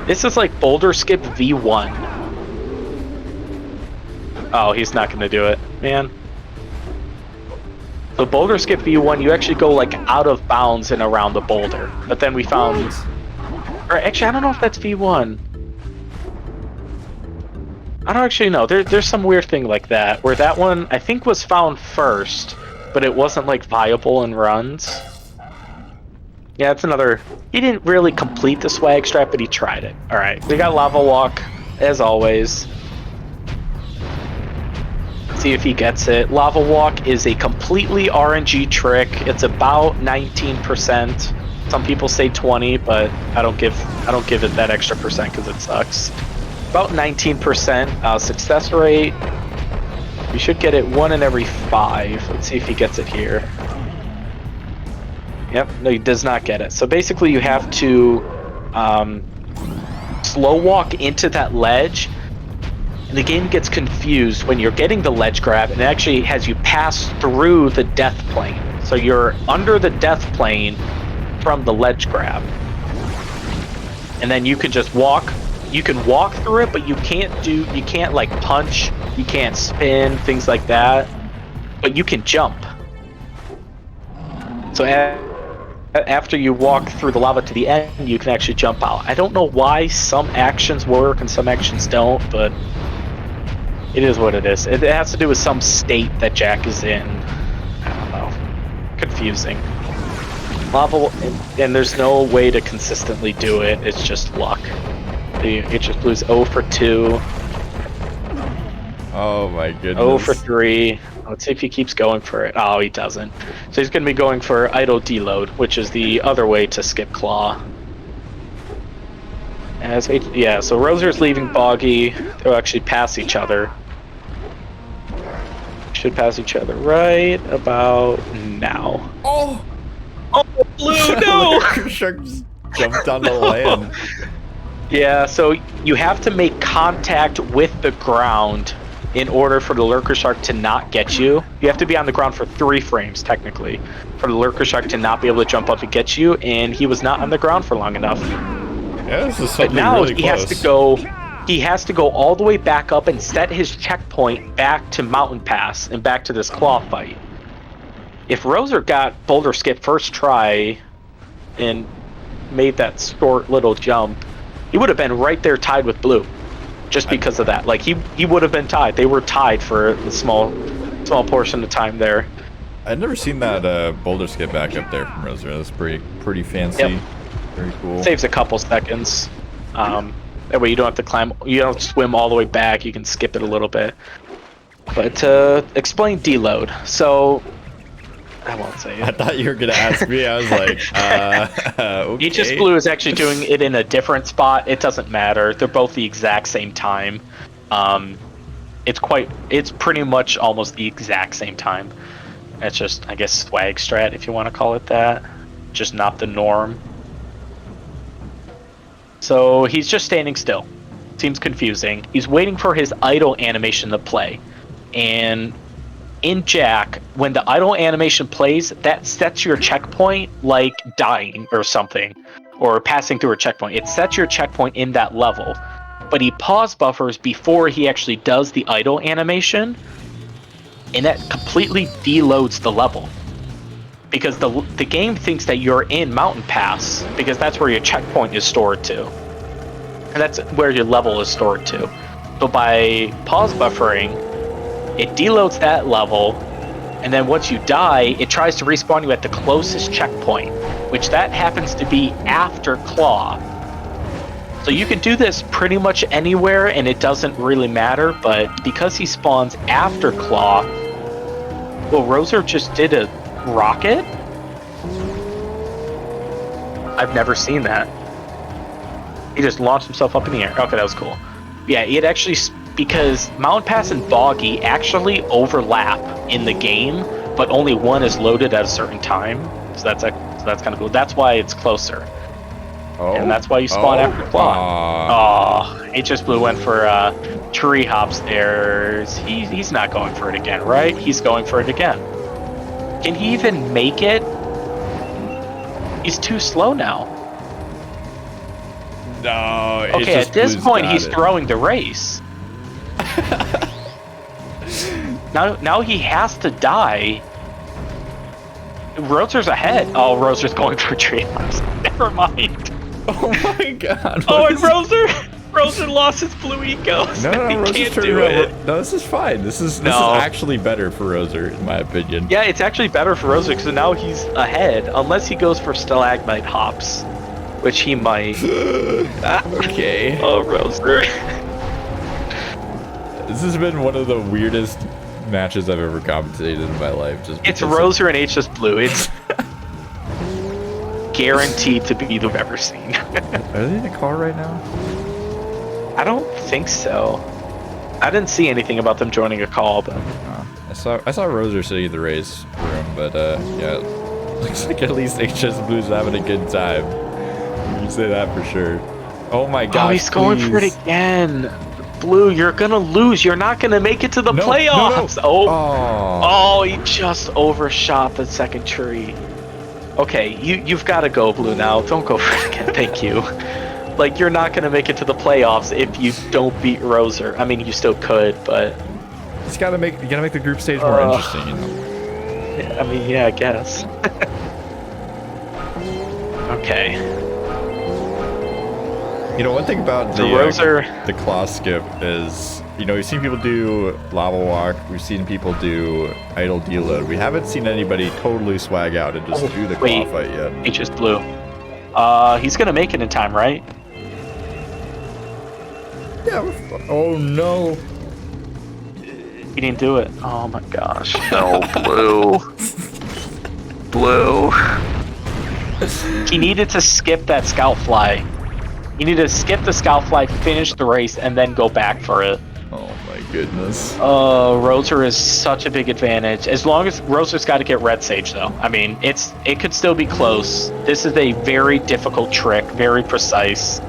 S1: This is like Boulder Skip V1. Oh, he's not gonna do it, man. So Boulder Skip V1, you actually go like out of bounds and around the boulder. But then we found, or actually I don't know if that's V1. I don't actually know. There's some weird thing like that, where that one I think was found first, but it wasn't like viable in runs. Yeah, it's another. He didn't really complete the swag strap, but he tried it. All right, we got Lava Walk as always. See if he gets it. Lava Walk is a completely RNG trick. It's about 19%. Some people say 20, but I don't give it that extra percent because it sucks. About 19% success rate. You should get it 1 in every 5. Let's see if he gets it here. Yep, no, he does not get it. So basically you have to slow walk into that ledge, and the game gets confused when you're getting the ledge grab, and it actually has you pass through the death plane. So you're under the death plane from the ledge grab. And then you can just walk. You can walk through it, but you can't like punch, you can't spin, things like that. But you can jump. So after you walk through the lava to the end, you can actually jump out. I don't know why some actions work and some actions don't, but it is what it is. It has to do with some state that Jack is in. I don't know. Confusing. Lava, and there's no way to consistently do it. It's just luck. It just blues 0 for 2.
S2: Oh my goodness.
S1: 0 for 3. Let's see if he keeps going for it. Oh, he doesn't. So he's going to be going for idle deload, which is the other way to skip claw. Yeah, so Rozer's leaving Boggy. They'll actually pass each other. Should pass each other right about now.
S2: Oh!
S1: Oh, blue, no!
S2: Shark just jumped on the land.
S1: Yeah, so you have to make contact with the ground in order for the Lurker Shark to not get you. You have to be on the ground for 3 frames, technically, for the Lurker Shark to not be able to jump up and get you, and he was not on the ground for long enough.
S2: Yeah, this is something
S1: but now
S2: really
S1: he
S2: close.
S1: he has to go all the way back up and set his checkpoint back to Mountain Pass and back to this claw fight. If Rozer got Boulder Skip first try and made that short little jump, he would have been right there tied with Blue. Just because of that. Like, he would have been tied. They were tied for a small portion of time there.
S2: I'd never seen that Boulder Skip back up there from Rozer. That's pretty fancy. Yep. Very cool.
S1: Saves a couple seconds. That way you don't have to climb, you don't swim all the way back, you can skip it a little bit. But explain deload. So I won't say it.
S2: I thought you were gonna ask me. I was like, okay.
S1: hsblue is actually doing it in a different spot. It doesn't matter. They're both the exact same time. It's pretty much almost the exact same time. It's just, I guess, swag strat, if you want to call it that. Just not the norm. So he's just standing still. Seems confusing. He's waiting for his idle animation to play. And in Jack, when the idle animation plays, that sets your checkpoint like dying or something, or passing through a checkpoint. It sets your checkpoint in that level, but he pause buffers before he actually does the idle animation, and that completely deloads the level. Because the game thinks that you're in Mountain Pass, because that's where your checkpoint is stored to. And that's where your level is stored to. So by pause buffering, it deloads that level, and then once you die, it tries to respawn you at the closest checkpoint, which that happens to be after Claw. So you can do this pretty much anywhere, and it doesn't really matter, but because he spawns after Claw, well, Rozer just did a rocket? I've never seen that. He just launched himself up in the air. Okay, that was cool. Yeah, it actually, because Mountain Pass and Boggy actually overlap in the game, but only one is loaded at a certain time. So that's So that's kind of cool. That's why it's closer.
S2: Oh.
S1: And that's why you spawn after Claw. Oh, hsblue went for tree hops there. He's not going for it again, right? He's going for it again. Can he even make it? He's too slow now.
S2: No.
S1: Okay, at this point, he's throwing the race. Now he has to die. Rozer's ahead. Oh, Rozer's going for tree hops. Never mind.
S2: Oh my god.
S1: Oh, and Rozer lost his blue eco.
S2: No,
S1: he
S2: Rozer's
S1: can't
S2: turning
S1: do
S2: around.
S1: it.
S2: No, this is fine. This is actually better for Rozer, in my opinion.
S1: Yeah, it's actually better for Rozer because now he's ahead, unless he goes for stalagmite hops, which he might.
S2: Okay.
S1: Oh, Rozer.
S2: This has been one of the weirdest matches I've ever commentated in my life.
S1: It's Rozer and hsblue. It's guaranteed to be the I've ever seen.
S2: Are they in a car right now?
S1: I don't think so. I didn't see anything about them joining a call, but
S2: I saw Rozer sitting in the race room, but yeah, looks like at least hsblue's having a good time. You can say that for sure. Oh my gosh!
S1: Oh, he's going for it again. Blue, you're gonna lose. You're not gonna make it to the playoffs.
S2: No.
S1: Oh, he just overshot the second tree. Okay, you've got to go, Blue, now. Don't go for it again. Thank you. Like, you're not gonna make it to the playoffs if you don't beat Rozer. I mean, you still could, but
S2: you gotta make the group stage more interesting, you know.
S1: Yeah, I mean, yeah, I guess. Okay.
S2: You know, one thing about the claw skip is, you know, we've seen people do lava walk, we've seen people do idle deload. We haven't seen anybody totally swag out and just do the claw fight yet.
S1: hsblue. He's gonna make it in time, right?
S2: Yeah. Oh no.
S1: He didn't do it. Oh my gosh. No, Blue. Blue. He needed to skip that scout fly. You need to skip the scout fly, finish the race, and then go back for it.
S2: Oh my goodness.
S1: Oh, Rozer is such a big advantage. As long as Rozer's got to get red sage, though. I mean, it could still be close. This is a very difficult trick, very precise.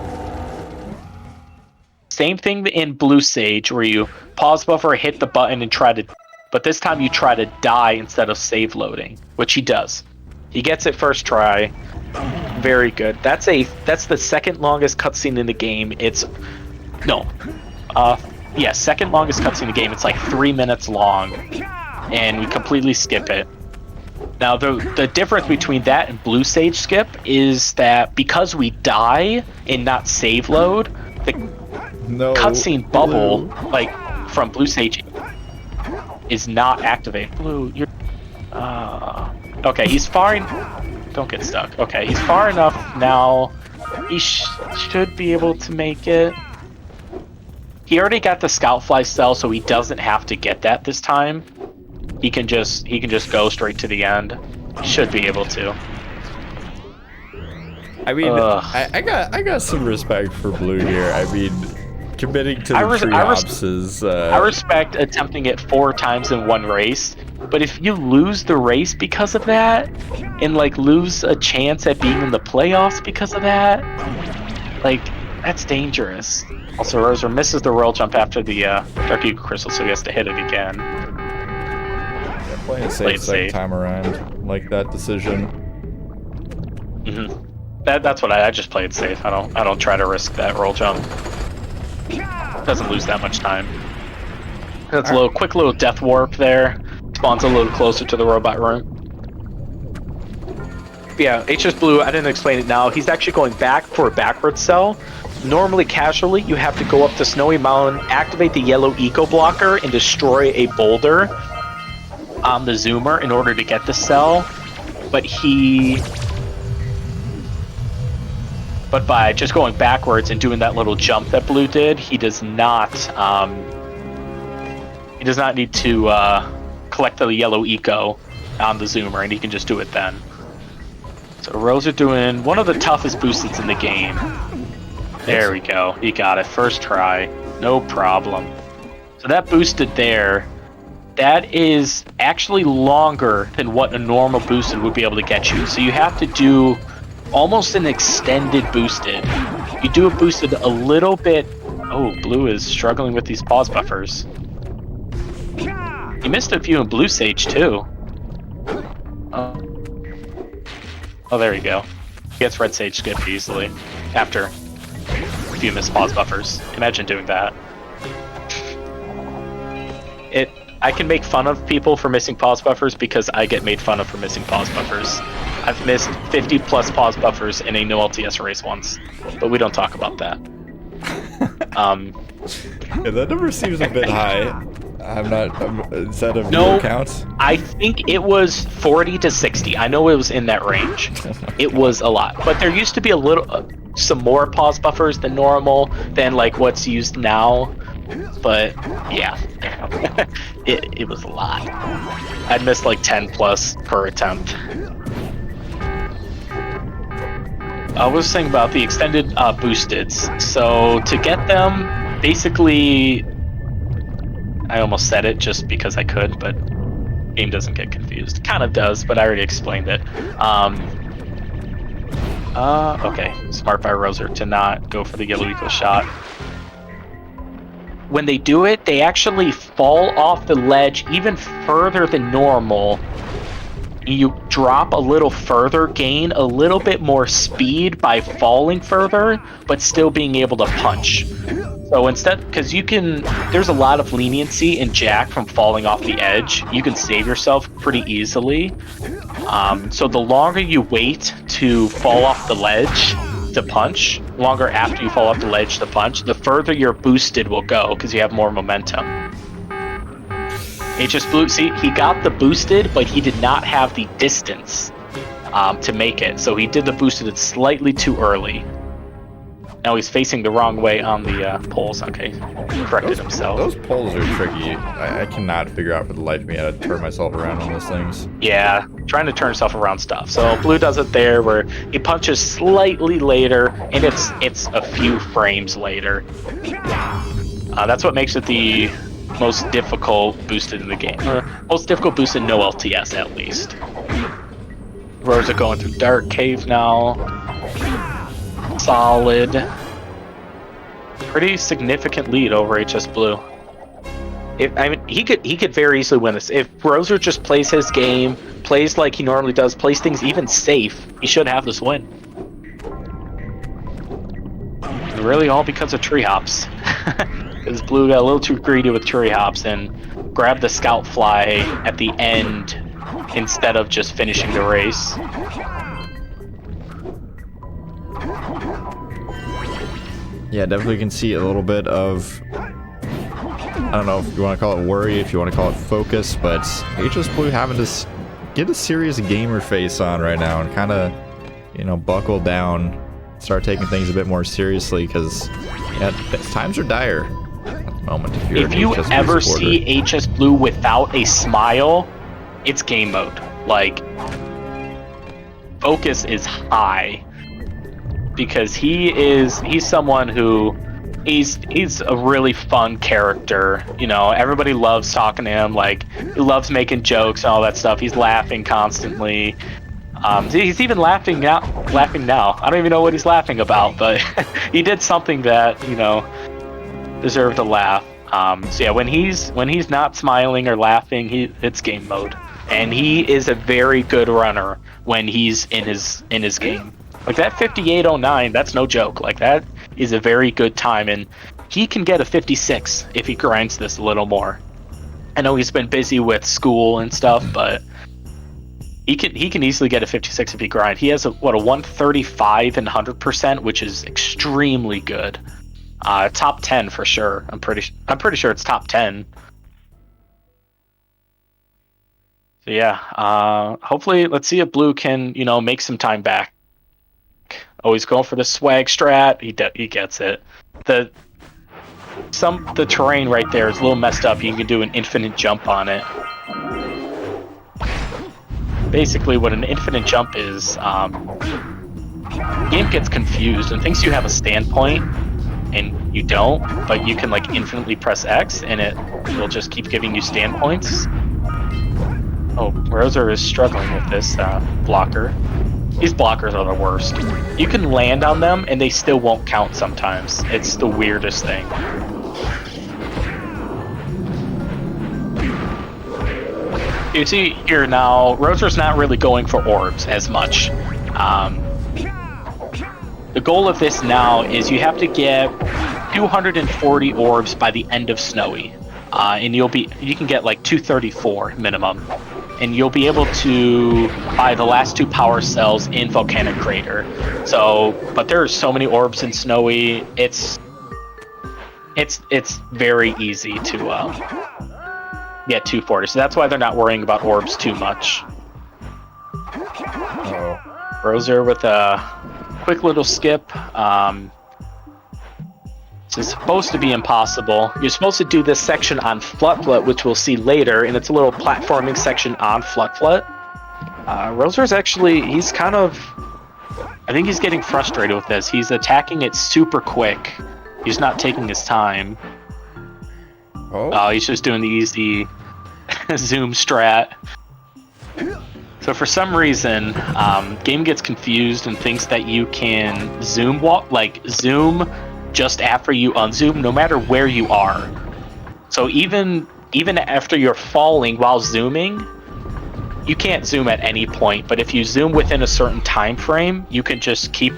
S1: Same thing in blue sage, where you pause buffer, hit the button, and try to. But this time you try to die instead of save loading, which he does. He gets it first try. Very good. That's the second longest cutscene in the game. Second longest cutscene in the game. It's like 3 minutes long, and we completely skip it. Now the difference between that and blue sage skip is that because we die and not save load, the cutscene bubble like from blue sage is not activated. Blue, you're okay. He's far. Don't get stuck. Okay, he's far enough now. He should be able to make it. He already got the scout fly cell, so he doesn't have to get that this time. He can just go straight to the end. Should be able to.
S2: I mean, I got some respect for Blue here. I mean, committing to the tree hops is. I
S1: respect attempting it 4 times in one race, but if you lose the race because of that, and like lose a chance at being in the playoffs because of that, like that's dangerous. Also, Rozer misses the roll jump after the Dark Eagle Crystal, so he has to hit it again.
S2: Yeah, playing safe second time around, like that decision.
S1: That's what I just played safe. I don't try to risk that roll jump. Doesn't lose that much time. That's a quick little death warp there. Spawns a little closer to the robot room. Yeah, hsblue, I didn't explain it now. He's actually going back for a backward cell. Normally, casually, you have to go up to Snowy Mountain, activate the yellow eco blocker, and destroy a boulder on the zoomer in order to get the cell. But by just going backwards and doing that little jump that Blue did, he does not need to collect the yellow eco on the zoomer, and he can just do it then. So Rozer doing one of the toughest boosteds in the game. There we go. He got it first try. No problem. So that boosted there. that is actually longer than what a normal boosted would be able to get you. So you have to do almost an extended boosted. You do a boosted a little bit. Oh, blue is struggling with these pause buffers. You missed a few in blue sage too. Oh, there you go. He gets red sage skipped easily after a few missed pause buffers. Imagine doing that. I can make fun of people for missing pause buffers because I get made fun of for missing pause buffers. I've missed 50 plus pause buffers in a no LTS race once, but we don't talk about that.
S2: Yeah, that number seems a bit high. Is that a
S1: No,
S2: real count?
S1: I think it was 40 to 60. I know it was in that range. It was a lot, but there used to be some more pause buffers than normal than like what's used now. But yeah, it was a lot. I'd miss like 10 plus per attempt. I was saying about the extended boosteds. So to get them, basically, I almost said it just because I could, but game doesn't get confused. Kind of does, but I already explained it. Okay, smart by Rozer to not go for the yellow eco shot. When they do it, they actually fall off the ledge even further than normal. You drop a little further, gain a little bit more speed by falling further, but still being able to punch. So instead, because there's a lot of leniency in Jack from falling off the edge. You can save yourself pretty easily. So the longer you wait to fall off the ledge to punch, longer after you fall off the ledge to punch, the further your boosted will go because you have more momentum. hsblue, see, he got the boosted, but he did not have the distance to make it. So he did the boosted slightly too early. Now he's facing the wrong way on the poles. Okay, he corrected himself.
S2: Those poles are tricky. I cannot figure out for the life of me how to turn myself around on those things.
S1: Yeah, trying to turn himself around stuff. So blue does it there where he punches slightly later, and it's a few frames later. That's what makes it the most difficult boosted in the game. Or most difficult boosted no LTS at least. Rozer going through Dark Cave now. Solid. Pretty significant lead over hsblue. He could very easily win this. If Rozer just plays his game, plays like he normally does, plays things even safe, he should have this win. Really all because of tree hops. Because blue got a little too greedy with tree hops and grabbed the scout fly at the end instead of just finishing the race.
S2: Yeah, definitely can see a little bit of, I don't know if you want to call it worry, if you want to call it focus, but hsblue having to get a serious gamer face on right now and kind of, buckle down, start taking things a bit more seriously, because times are dire at the moment. If
S1: you ever see hsblue without a smile, it's game mode. Like, focus is high. Because he's someone who he's a really fun character. Everybody loves talking to him. Like, he loves making jokes and all that stuff. He's laughing constantly. He's even laughing now. I don't even know what he's laughing about, but he did something that deserved a laugh. So yeah, when he's not smiling or laughing, it's game mode, and he is a very good runner when he's in his game. Like that 58.09, that's no joke. Like that is a very good time, and he can get a 56 if he grinds this a little more. I know he's been busy with school and stuff, but he can easily get a 56 if he grinds. He has a 135 and 100%, which is extremely good. Top 10 for sure. I'm pretty sure it's top 10. So yeah, hopefully, let's see if blue can make some time back. Oh, he's going for the swag strat. He gets it. The terrain right there is a little messed up. You can do an infinite jump on it. Basically, what an infinite jump is, the game gets confused and thinks you have a standpoint, and you don't, but you can like infinitely press X and it will just keep giving you stand points. Oh, Rozer is struggling with this blocker. These blockers are the worst. You can land on them and they still won't count sometimes. It's the weirdest thing. You see here now, Rozer's not really going for orbs as much. The goal of this now is you have to get 240 orbs by the end of Snowy, and you can get like 234 minimum, and you'll be able to buy the last 2 power cells in Volcanic Crater. So, but there are so many orbs in Snowy, it's very easy to get 240. So that's why they're not worrying about orbs too much. Rozer with a quick little skip. This is supposed to be impossible. You're supposed to do this section on Flut, which we'll see later, and it's a little platforming section on Flut. Rozer's actually, he's kind of, I think he's getting frustrated with this. He's attacking it super quick. He's not taking his time. Oh, he's just doing the easy zoom strat. So for some reason, game gets confused and thinks that you can zoom zoom just after you unzoom, no matter where you are. So even after you're falling while zooming, you can't zoom at any point. But if you zoom within a certain time frame, you can just keep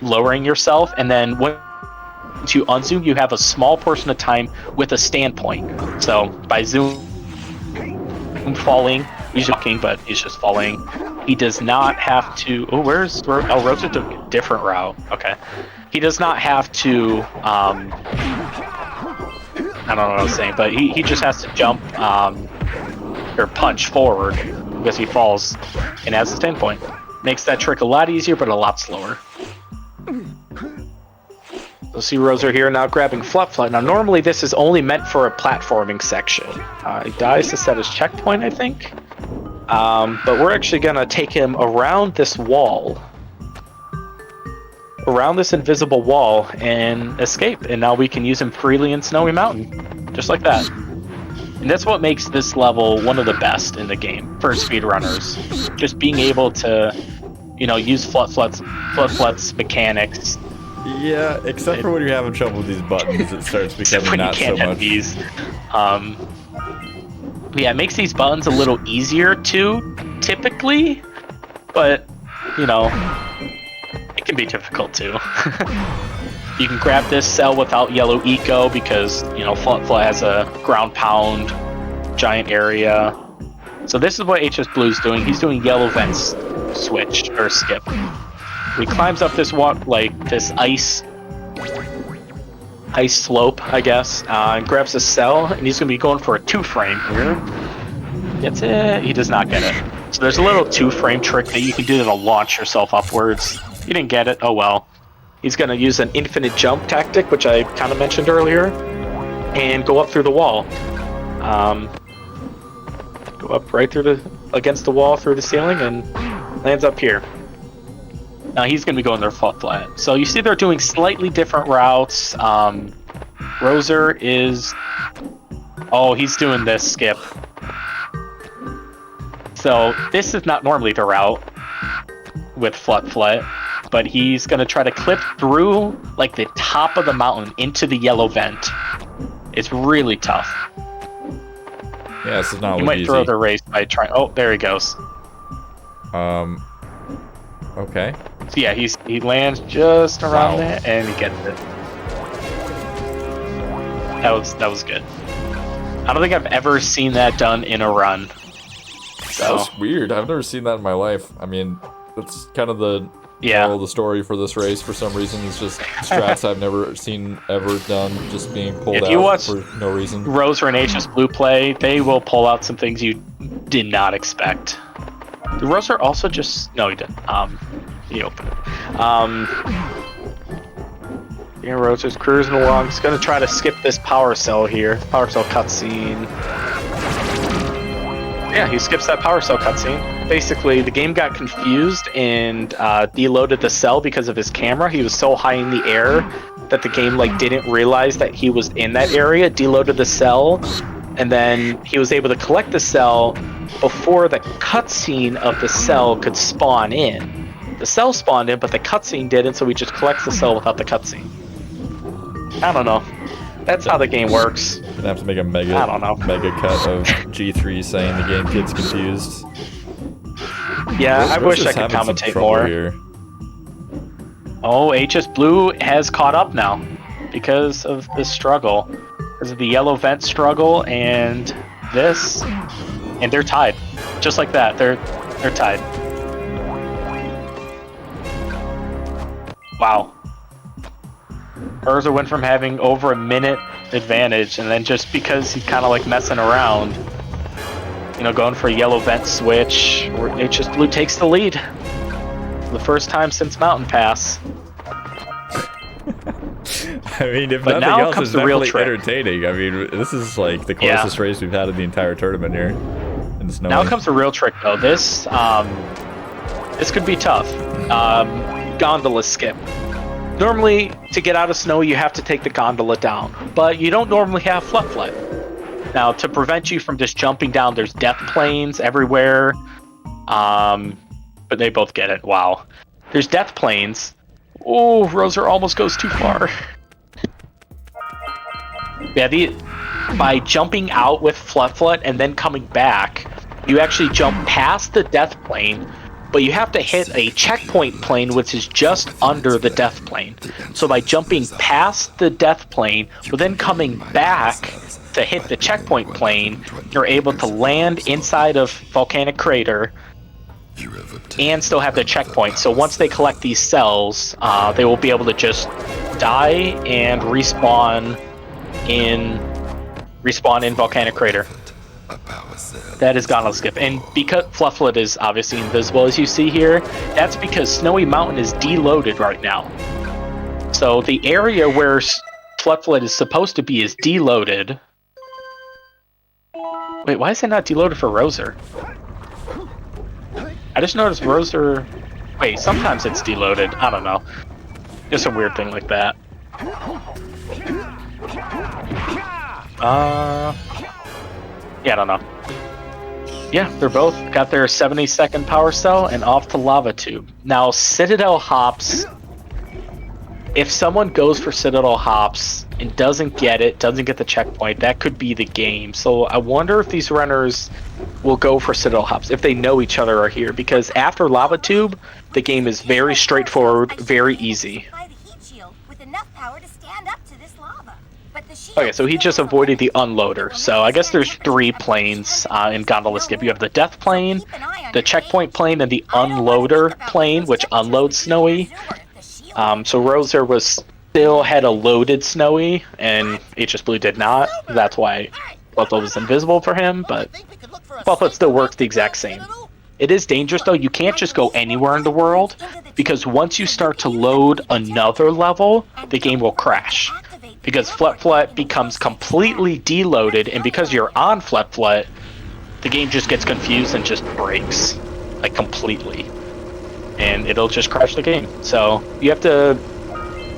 S1: lowering yourself, and then once you unzoom, you have a small portion of time with a standpoint. So by zoom falling, he's walking, but he's just falling. He does not have to. Oh, Rozer took a different route. Okay, he does not have to. I don't know what I was saying, but he just has to jump or punch forward because he falls and has a standpoint. Makes that trick a lot easier, but a lot slower. You'll see Rozer here now grabbing Flut. Now, normally this is only meant for a platforming section. He dies to set his checkpoint, I think. But we're actually going to take him around this wall. Around this invisible wall and escape. And now we can use him freely in Snowy Mountain. Just like that. And that's what makes this level one of the best in the game for speedrunners. Just being able to, use Flut's mechanics.
S2: Yeah, except for when you're having trouble with these buttons, it starts becoming not so much.
S1: These. Yeah, it makes these buttons a little easier too, typically, but it can be difficult too. You can grab this cell without yellow eco because Flut has a ground pound giant area. So this is what hsblue's doing. He's doing yellow vents switch or skip. He climbs up this this ice slope, I guess, and grabs a cell, and he's gonna be going for a 2-frame here. Gets it? He does not get it. So there's a little 2-frame trick that you can do to launch yourself upwards. You didn't get it. Oh well. He's gonna use an infinite jump tactic, which I kind of mentioned earlier, and go up through the wall. Go up right against the wall through the ceiling and lands up here. Now he's going to be going there flat. So you see they're doing slightly different routes. Rozer is... Oh, he's doing this skip. So this is not normally the route with Flut, but he's going to try to clip through like the top of the mountain into the yellow vent. It's really tough.
S2: Yeah, this is not
S1: You might
S2: easy.
S1: throw the race by trying... Oh, there he goes.
S2: Okay.
S1: So yeah, he lands just around there, and he gets it. That was good. I don't think I've ever seen that done in a run. So
S2: That's weird. I've never seen that in my life. I mean, that's kind of the moral of the story for this race. For some reason, it's just strats I've never seen ever done, just being pulled
S1: if
S2: out
S1: you watch
S2: for no reason.
S1: Rozer and hsblue play, they will pull out some things you did not expect. Did Rozer also just... No, he didn't. He opened it. Yeah, Rozer's cruising along. He's going to try to skip this power cell here. Power cell cutscene. Yeah, he skips that power cell cutscene. Basically, the game got confused and deloaded the cell because of his camera. He was so high in the air that the game like didn't realize that he was in that area, deloaded the cell, and then he was able to collect the cell before the cutscene of the cell could spawn in. The cell spawned in, but the cutscene didn't, so he just collects the cell without the cutscene. I don't know. That's how the game works.
S2: Gonna have to make a mega cut of G3 saying the game gets confused.
S1: Yeah, I wish I could commentate more.
S2: Here.
S1: Oh, hsblue has caught up now because of this struggle. Because of the yellow vent struggle and this. And they're tied. Just like that. They're tied. Wow. Rozer went from having over a minute advantage, and then just because he's kind of like messing around, you know, going for a yellow vent switch, or hsblue takes the lead. For the first time since Mountain Pass.
S2: I mean, if
S1: But
S2: nothing
S1: now
S2: else,
S1: comes
S2: it's
S1: the real
S2: definitely
S1: trick.
S2: entertaining. I mean, this is like the closest race we've had in the entire tournament here. In snow.
S1: Now comes the real trick, though. This could be tough. Gondola skip. Normally, to get out of snow, you have to take the gondola down, but you don't normally have flat. Now, to prevent you from just jumping down, there's death planes everywhere. But they both get it. Wow. There's death planes. Oh, Rozer almost goes too far. Yeah, by jumping out with flat and then coming back, you actually jump past the death plane, but you have to hit a checkpoint plane, which is just under the death plane. So by jumping past the death plane, but then coming back to hit the checkpoint plane, you're able to land inside of Volcanic Crater and still have the checkpoint. So once they collect these cells, they will be able to just die and respawn in Volcanic Crater. That is Gondola Skip. And because Flufflet is obviously invisible, as you see here, that's because Snowy Mountain is deloaded right now. So the area where Flufflet is supposed to be is deloaded. Wait, why is it not deloaded for Rozer? I just noticed Rozer... Wait, sometimes it's deloaded. I don't know. Just a weird thing like that. Yeah, I don't know. Yeah, they're both got their 70-second power cell and off to Lava Tube. Now, Citadel Hops, if someone goes for Citadel Hops and doesn't get the checkpoint, that could be the game. So I wonder if these runners will go for Citadel Hops if they know each other are here, because after Lava Tube, the game is very straightforward, very easy. Okay, so he just avoided the unloader. So I guess there's 3 planes in Gondola Skip. You have the death plane, the checkpoint plane, and the unloader plane, which unloads Snowy. So Rozer still had a loaded Snowy, and hsblue did not. That's why Flufflet was invisible for him, but Flufflet still works the exact same. It is dangerous, though. You can't just go anywhere in the world, because once you start to load another level, the game will crash. Because Flufflet becomes completely deloaded, and because you're on Flufflet, the game just gets confused and just breaks, like, completely. And it'll just crash the game. So you have to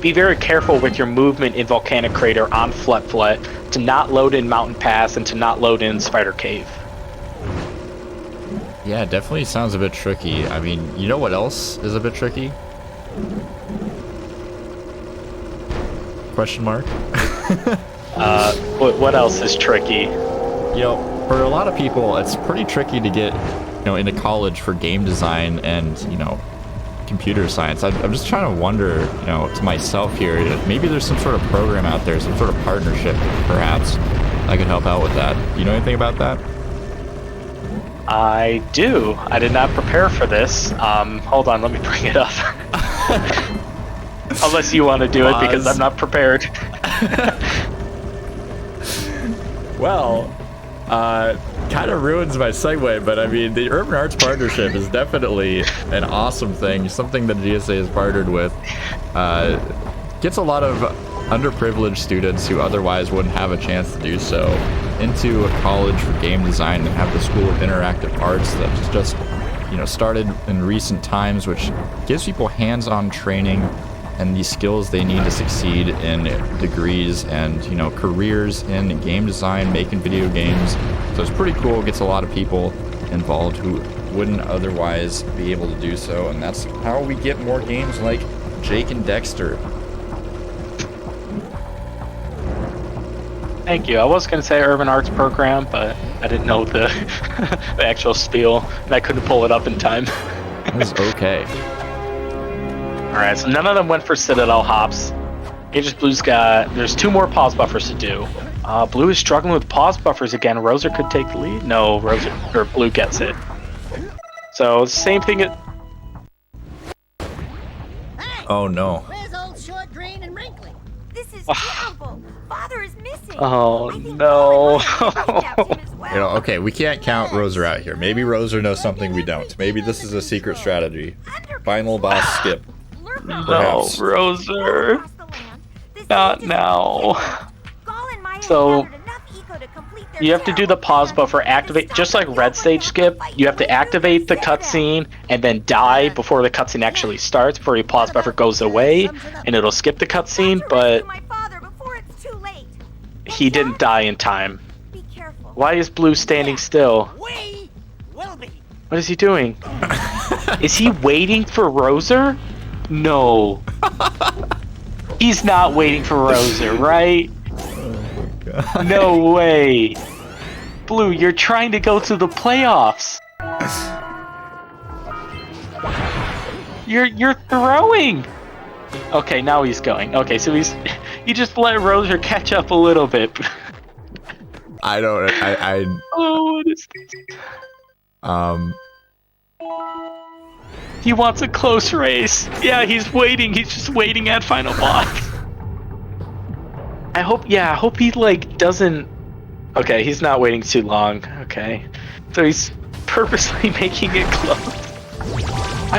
S1: be very careful with your movement in Volcanic Crater on Flufflet to not load in Mountain Pass and to not load in Spider Cave.
S2: Yeah, it definitely sounds a bit tricky. I mean, you know what else is a bit tricky? Question mark?
S1: What else is tricky?
S2: You know, for a lot of people, it's pretty tricky to get, you know, into college for game design and, you know, computer science. I'm just trying to wonder, you know, to myself here, maybe there's some sort of program out there, some sort of partnership, perhaps, that could help out with that. You know anything about that?
S1: I do. I did not prepare for this. Hold on, let me bring it up. Unless you want to do it, because I'm not prepared.
S2: Well, kind of ruins my segue, but I mean, the Urban Arts Partnership is definitely an awesome thing, something that GSA has partnered with. Gets a lot of underprivileged students who otherwise wouldn't have a chance to do so into a college for game design and have the School of Interactive Arts that just you know, started in recent times, which gives people hands-on training and the skills they need to succeed in degrees and, you know, careers in game design, making video games. So it's pretty cool. It gets a lot of people involved who wouldn't otherwise be able to do so, and that's how we get more games like Jake and Daxter.
S1: Thank you. I was going to say urban arts program, but I didn't know the, the actual spiel, and I couldn't pull it up in time.
S2: That's okay.
S1: Alright, so none of them went for Citadel hops. hsblue's got... There's 2 more pause buffers to do. Blue is struggling with pause buffers again. Rozer could take the lead. No, Rozer or Blue gets it. So same thing.
S2: Oh no.
S3: Where's old short, green, and wrinkly?
S6: This is terrible. Father is missing.
S1: Oh
S6: I think
S1: no.
S6: Molly might have reached out to him as well.
S2: You know, okay, we can't count Rozer out here. Maybe Rozer knows something we don't. Maybe this is a secret strategy. Final boss skip.
S1: No,
S2: Perhaps.
S1: Rozer.
S6: Across the land, this
S1: Not
S6: is
S1: now.
S6: Gall and Maya
S1: So,
S6: gathered enough eco to complete their
S1: You have to do the pause buffer, activate, just like Red Stage Skip, you have to activate the cutscene and then die before the cutscene actually starts, before your pause buffer goes away, and it'll skip the cutscene, but
S6: my father before it's too late.
S1: he didn't die in time.
S6: Be careful.
S1: Why is Blue standing still?
S3: We will be.
S1: What is he doing? Is he waiting for Rozer? No. He's not waiting for Rozer, right? No way. Blue, you're trying to go to the playoffs. You're throwing. Okay, now he's going. Okay, so he just let Rozer catch up a little bit.
S2: I don't.
S1: Oh, what is this? He wants a close race. Yeah, he's waiting. He's just waiting at final boss. I hope he like doesn't. Okay, he's not waiting too long. Okay, so he's purposely making it close. I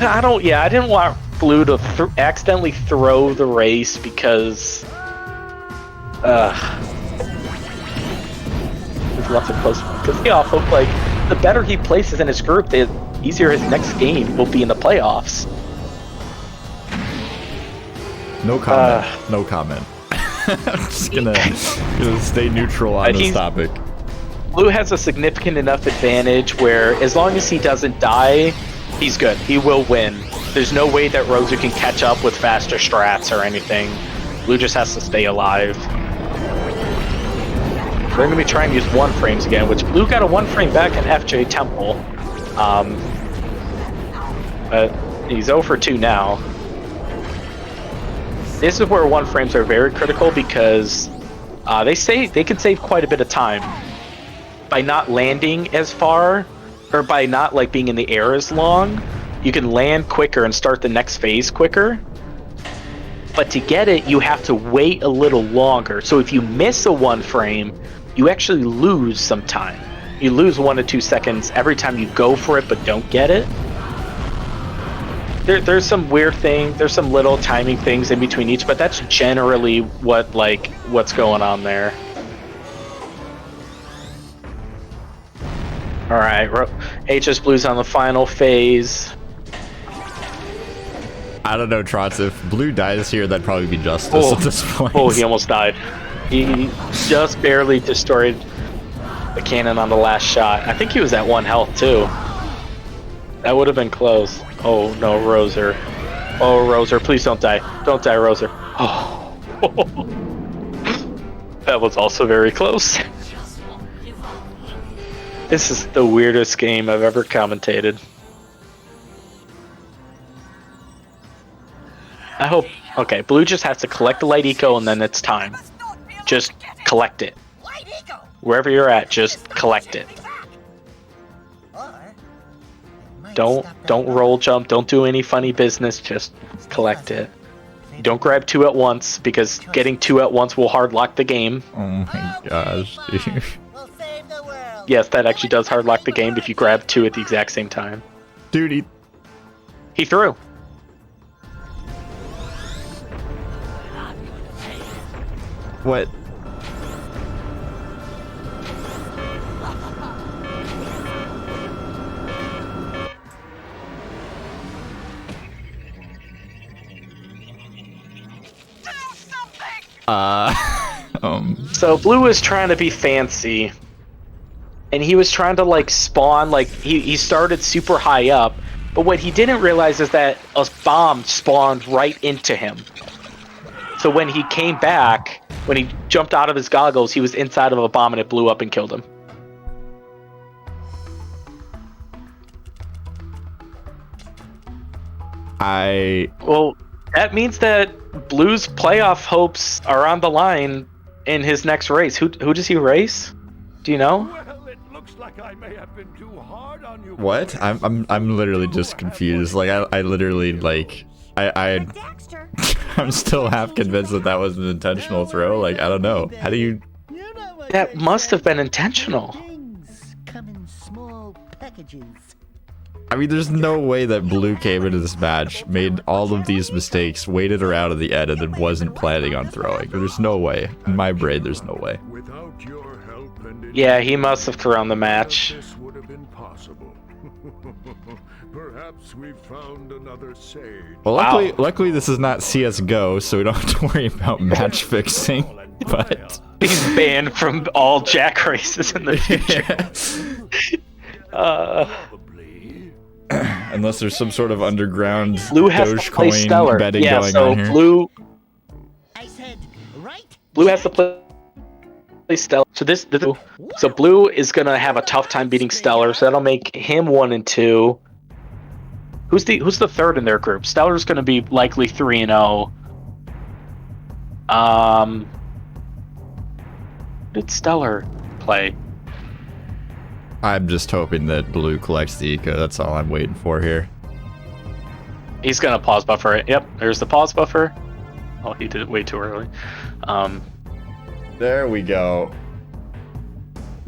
S1: didn't want Blue to accidentally throw the race because. There's lots of close ones. Because yeah, I hope like the better he places in his group, the easier his next game will be in the playoffs.
S2: No comment. No comment. I'm just gonna stay neutral on this topic.
S1: Blue has a significant enough advantage where as long as he doesn't die, he's good. He will win. There's no way that Rozer can catch up with faster strats or anything. Blue just has to stay alive. They're gonna be trying to use 1 frames again, which Blue got a 1 frame back in FJ Temple. But he's 0 for 2 now. This is where 1 frames are very critical because they can save quite a bit of time by not landing as far, or by not like being in the air as long. You can land quicker and start the next phase quicker. But to get it, you have to wait a little longer. So if you miss a 1 frame, you actually lose some time. You lose 1 to 2 seconds every time you go for it but don't get it. There's some weird thing. There's some little timing things in between each, but that's generally what's going on there. All right, hsblue's on the final phase.
S2: I don't know, Trots. If Blue dies here, that'd probably be justice at this point.
S1: Oh, he almost died. He just barely destroyed the cannon on the last shot. I think he was at 1 health too. That would have been close. Oh no, Rozer. Oh, Rozer, please don't die. Don't die, Rozer. Oh. That was also very close. This is the weirdest game I've ever commentated. I hope... Okay, Blue just has to collect the light eco and then it's time. Just collect it. Wherever you're at, just collect it. Don't roll jump, don't do any funny business, just collect it. Don't grab 2 at once, because getting 2 at once will hard lock the game.
S2: Oh my gosh, dude.
S1: Yes, that actually does hard lock the game if you grab 2 at the exact same time.
S2: Dude,
S1: he threw.
S2: What?
S1: So Blue was trying to be fancy, and he was trying to like spawn, like he started super high up, but what he didn't realize is that a bomb spawned right into him. So when he came back, when he jumped out of his goggles, he was inside of a bomb and it blew up and killed him. Well, that means that Blue's playoff hopes are on the line in his next race. Who does he race? Do you know?
S4: Well, it looks like I may have been too hard on you.
S2: What? I'm literally just confused. Like I literally like
S6: Daxter.
S2: I'm still half convinced that was an intentional throw. Like I don't know. How do you?
S1: That must have been intentional.
S3: Things come in small packages.
S2: I mean, there's no way that Blue came into this match, made all of these mistakes, waited around at the end, and then wasn't planning on throwing. There's no way. In my brain, there's no way.
S4: Without your help and
S1: Yeah, he must have thrown the match.
S4: this would have been possible. Perhaps we've found another sage.
S2: Well,
S1: Wow.
S2: luckily this is not CS:GO, so we don't have to worry about match fixing. But
S1: He's banned from all Jack races in the future.
S4: Probably.
S2: unless there's some sort of underground
S1: Blue has to play
S2: Dogecoin
S1: Stellar.
S2: betting
S1: Yeah,
S2: going
S1: so
S2: on here.
S3: I said, right?
S1: Blue has to play Stellar. So Blue is gonna have a tough time beating Stellar, so that'll make him 1 and 2. Who's the third in their group? Stellar's gonna be likely 3 and 0. Who did Stellar play?
S2: I'm just hoping that Blue collects the eco. That's all I'm waiting for here.
S1: He's gonna pause buffer it. Yep, there's the pause buffer. Oh, he did it way too early.
S2: There we go.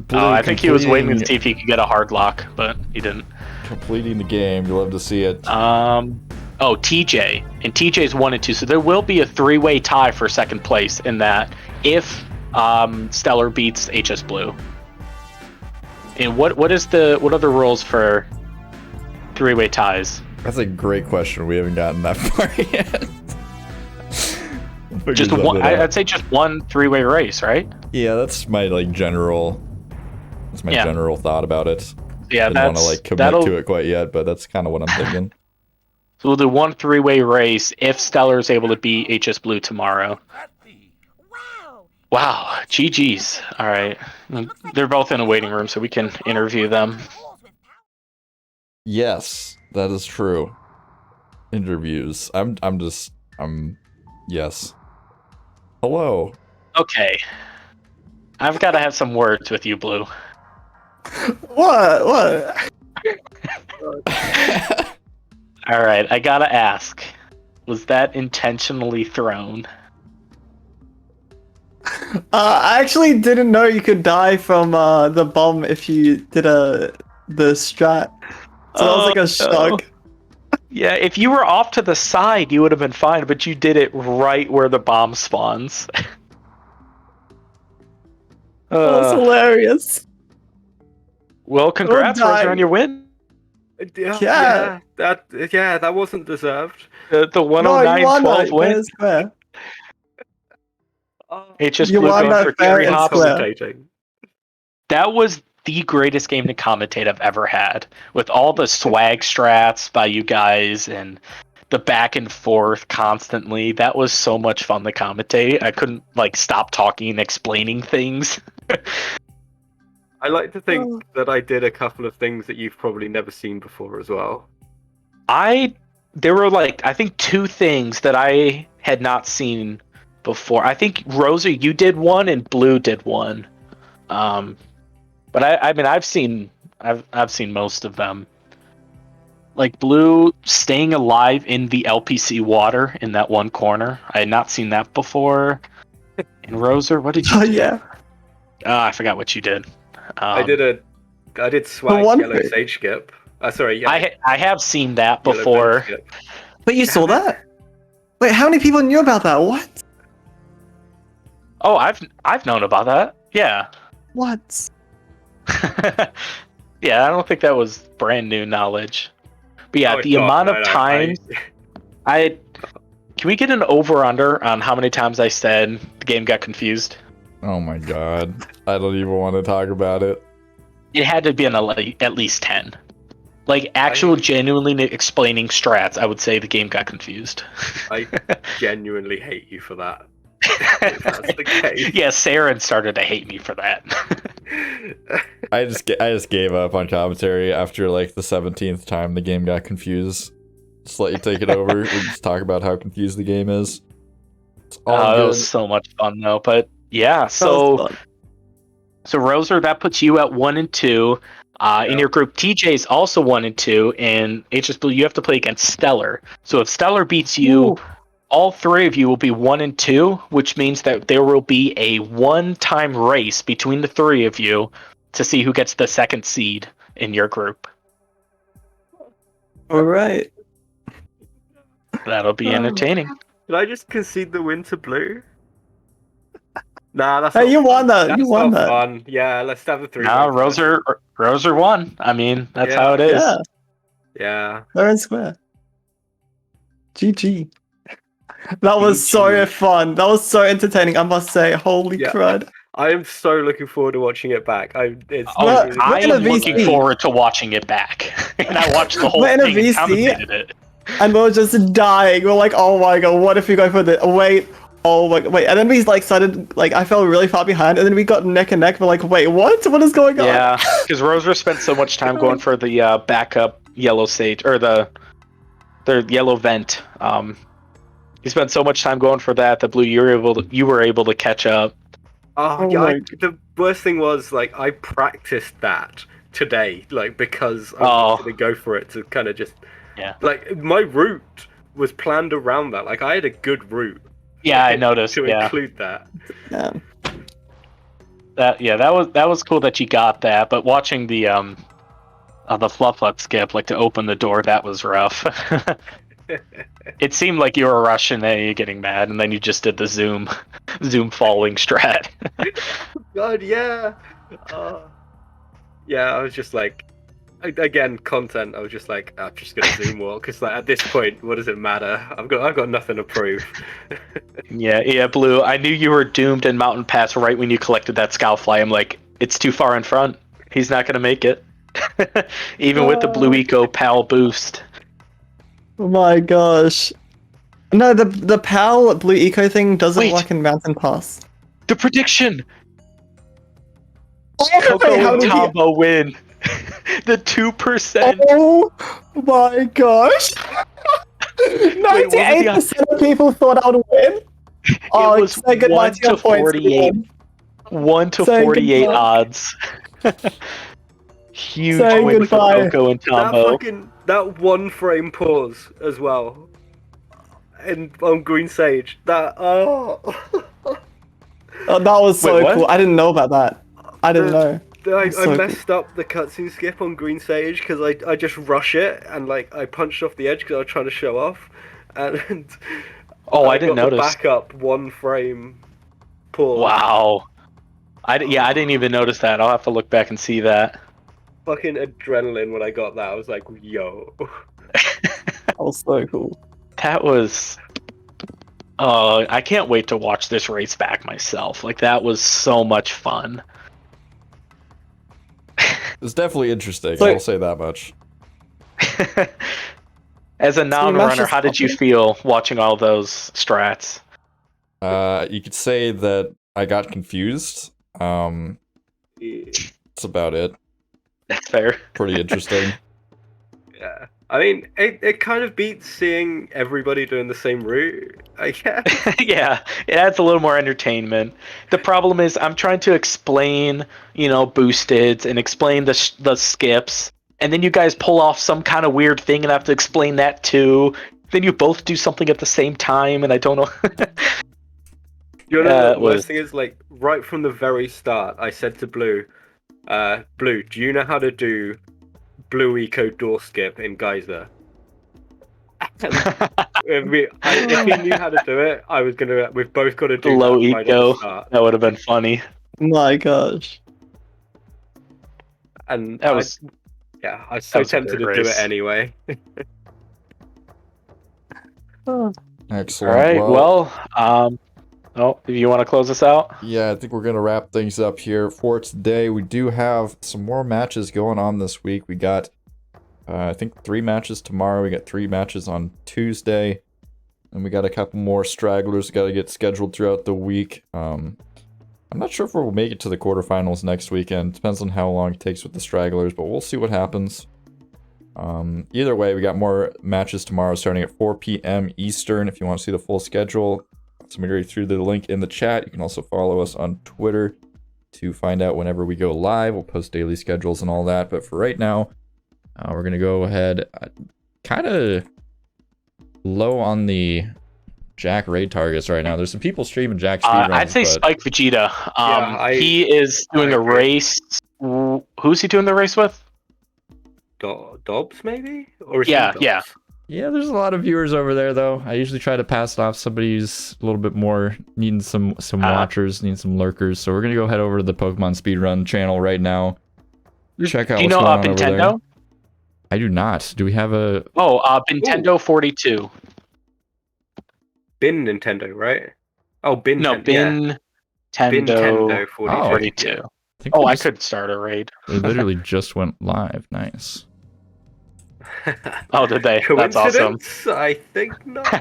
S2: Blue
S1: I think he was waiting to
S2: completing-
S1: see if he could get a hard lock, but he didn't.
S2: Completing the game. You love to see it.
S1: Oh, TJ. And TJ's 1 and 2, so there will be a 3-way tie for second place in that if Stellar beats HS Blue. And what are the rules for 3-way ties?
S2: That's a great question. We haven't gotten that far yet.
S1: Just one. I'd say just one 3-way race, right?
S2: Yeah, that's my general. That's my
S1: Yeah.
S2: general thought about it.
S1: Yeah,
S2: Didn't want to commit to it quite yet, but that's kind of what I'm thinking.
S1: So we'll do one 3-way race if Stellar is able to beat HS Blue tomorrow.
S6: Wow.
S1: Wow, GG's. All right, they're both in a waiting room, so we can interview them.
S2: Yes, that is true. Interviews. Yes. Hello.
S1: Okay, I've got to have some words with you, Blue.
S7: What?
S1: All right, I gotta ask, was that intentionally thrown?
S7: I actually didn't know you could die from the bomb if you did the strat. So that was like a shock.
S1: Yeah, if you were off to the side, you would have been fine, but you did it right where the bomb spawns.
S7: That was hilarious.
S1: Well, congrats,
S7: Don't die.
S1: Rozer, on your win.
S7: Yeah.
S8: That wasn't deserved.
S1: The
S7: No, you won
S1: 109-12
S7: that.
S1: win.
S7: It's fair.
S1: HS
S7: You
S1: Blue
S7: won
S1: going
S7: that
S1: for
S7: fair
S1: Gary
S7: and
S1: Hopper.
S7: square.
S1: That was the greatest game to commentate I've ever had. With all the swag strats by you guys and the back and forth constantly. That was so much fun to commentate. I couldn't stop talking and explaining things.
S8: I like to think that I did a couple of things that you've probably never seen before as well.
S1: There were I think 2 things that I had not seen before. I think Rozer, you did one and Blue did one. But I mean I've seen most of them. Like Blue staying alive in the LPC water in that one corner. I had not seen that before. And Rozer, what did you do?
S7: Yeah.
S1: I forgot what you did.
S8: I did swag
S7: one
S8: yellow
S7: thing.
S8: sage skip. Sorry, yeah.
S1: I have seen that
S8: yellow
S1: before.
S8: sage skip.
S7: But you saw that? Wait, how many people knew about that? What?
S1: Oh, I've known about that. Yeah.
S7: What?
S1: Yeah, I don't think that was brand new knowledge. But yeah,
S8: Oh,
S1: the
S8: God,
S1: amount of
S8: no,
S1: times can we get an over under on how many times I said the game got confused.
S2: Oh my god. I don't even want to talk about it.
S1: It had to be at least 10. Like, actual genuinely explaining strats, I would say the game got confused.
S8: I genuinely hate you for that. If that's the case.
S1: Yeah, Saren started to hate me for that.
S2: I just gave up on commentary after like the 17th time the game got confused. Just let you take it over. We just talk about how confused the game is. It's all
S1: That
S2: good.
S1: was so much fun though. But yeah,
S7: That
S1: so
S7: was fun.
S1: Rozer, that puts you at 1 and 2. In your group, TJ's also 1 and 2, and hsblue, you have to play against Stellar. So if Stellar beats you,
S7: Ooh.
S1: all 3 of you will be 1 and 2, which means that there will be a one-time race between the 3 of you to see who gets the 2nd seed in your group.
S7: All right.
S1: That'll be entertaining.
S8: Did I just concede the win to Blue? Nah, that's
S7: Hey,
S8: not
S7: you
S8: fun.
S7: won that.
S8: That's
S7: You won
S8: not
S7: that.
S8: fun. Yeah, let's have the 3.
S1: Now Rozer won. I mean, that's how it is.
S7: Yeah,
S8: Yeah.
S7: fair and square. GG. That was so
S8: GG.
S7: fun. That was so entertaining, I must say. Holy
S8: Yeah.
S7: crud.
S8: I am so looking forward to watching it back. It's
S1: Oh,
S7: We're
S1: I
S7: in a
S1: am looking
S7: VC.
S1: forward to watching it back. And I watched the whole
S7: We're in a
S1: thing and
S7: VC.
S1: commentated it.
S7: And we were just dying. We are like, oh my god, what if we go for the wait? Oh my wait. And then we like started like I fell really far behind, and then we got neck and neck. We're like, wait, what? What is going on?
S1: Yeah, because Rozer spent so much time going for the backup yellow sage, or the yellow vent. He spent so much time going for that Blue, you were able to catch up.
S8: Oh,
S7: Oh
S8: yeah,
S7: my-
S8: the worst thing was like I practiced that today, like because I
S1: Oh.
S8: wanted to go for it to kind of just
S1: Yeah.
S8: like my route was planned around that. Like I had a good route.
S1: Yeah, I noticed.
S8: to
S1: Yeah,
S8: include that.
S7: Yeah.
S1: that was cool that you got that. But watching the fluff skip, like to open the door, that was rough. It seemed like you were rushing and you're getting mad, and then you just did the zoom following strat.
S8: God, yeah. Yeah, I was just like, again, content. I was just like, I'm just gonna zoom walk because like at this point, what does it matter? I've got nothing to prove.
S1: Yeah, Blue. I knew you were doomed in Mountain Pass right when you collected that Scoutfly. I'm like, it's too far in front. He's not gonna make it. Even with the Blue Eco PAL boost.
S7: Oh my gosh. No, the PAL Blue Eco thing doesn't
S1: Wait.
S7: work in Mountain Pass.
S1: The prediction!
S7: Oh,
S1: Coco
S7: wait, how
S1: and
S7: did you...
S1: Tombo win. The 2%.
S7: Oh my gosh.
S1: Wait, what was the
S7: 98% of people thought I would win. Oh,
S1: it was
S7: say goodbye
S1: 1
S7: to your
S1: to
S7: points.
S1: 48. 1 to
S7: Say
S1: 48
S7: goodbye.
S1: odds. Huge
S7: Say
S1: win
S7: goodbye.
S1: for Coco and Tombo.
S8: That 1 frame pause as well, and on Green Sage.
S7: Oh, that was so
S1: Wait, what?
S7: cool. I didn't know about that. I didn't know.
S8: I
S7: So
S8: messed up the cutscene skip on Green Sage because I just rush it and like I punched off the edge because I was trying to show off, and
S1: Oh, I didn't
S8: got the
S1: notice.
S8: backup 1 frame pause.
S1: Wow. I didn't even notice that. I'll have to look back and see that.
S8: Fucking adrenaline when I got that. I was like, yo.
S7: That was so cool.
S1: That was... Oh, I can't wait to watch this race back myself. Like, that was so much fun.
S2: It's definitely interesting.
S7: So-
S2: I'll say that much.
S1: As a non-runner,
S7: just
S1: how did you
S7: copy?
S1: feel watching all those strats?
S2: You could say that I got confused. That's about it.
S1: That's fair.
S2: Pretty interesting.
S8: Yeah. I mean, it kind of beats seeing everybody doing the same route, I guess.
S1: Yeah, it adds a little more entertainment. The problem is I'm trying to explain, boosted and explain the skips, and then you guys pull off some kind of weird thing and I have to explain that too. Then you both do something at the same time, and I don't know.
S8: You know, the
S1: was-
S8: worst thing is, like, right from the very start, I said to Blue, Blue, do you know how to do Blue Eco door skip in Geyser? If he knew how to do it, we've both got to do
S1: Low
S8: that right at the
S1: eco.
S8: start.
S1: That would have been funny.
S7: My gosh.
S8: And
S1: That was
S8: I was so
S1: was a
S8: tempted to
S1: great
S8: do it
S1: race.
S8: anyway.
S7: Oh.
S2: Excellent.
S1: all right. Well, Oh, if you want to close us out?
S2: Yeah, I think we're going to wrap things up here for today. We do have some more matches going on this week. We got, I think, 3 matches tomorrow. We got 3 matches on Tuesday. And we got a couple more stragglers got to get scheduled throughout the week. I'm not sure if we'll make it to the quarterfinals next weekend. Depends on how long it takes with the stragglers, but we'll see what happens. Either way, we got more matches tomorrow starting at 4 p.m. Eastern. If you want to see the full schedule, somebody already threw the link in the chat. You can also follow us on Twitter to find out whenever we go live. We'll post daily schedules and all that. But for right now, we're going to go ahead. Kind of low on the Jack raid targets right now. There's some people streaming Jack speedruns.
S1: I'd say Spike Vegeta. He is doing a race. Who's he doing the race with?
S8: Dobbs, maybe? Or is
S1: Yeah,
S8: he Dobbs?
S1: yeah.
S2: Yeah, there's a lot of viewers over there, though. I usually try to pass it off somebody who's a little bit more needing some watchers, needing some lurkers. So we're going to go head over to the Pokemon Speedrun channel right now. Check out
S1: Do you
S2: what's
S1: know
S2: going on over there.
S1: Nintendo?
S2: I do not. Do we have a...
S1: Oh, Nintendo 42.
S8: Bin Nintendo, right? Oh, Bin.
S1: No, Bin
S8: Nintendo 42.
S1: 42.
S2: I think
S1: Oh,
S2: they
S1: I
S2: just-
S1: could start a raid.
S2: They literally just went live. Nice.
S1: Oh, did they? That's awesome.
S8: Coincidence? I think not.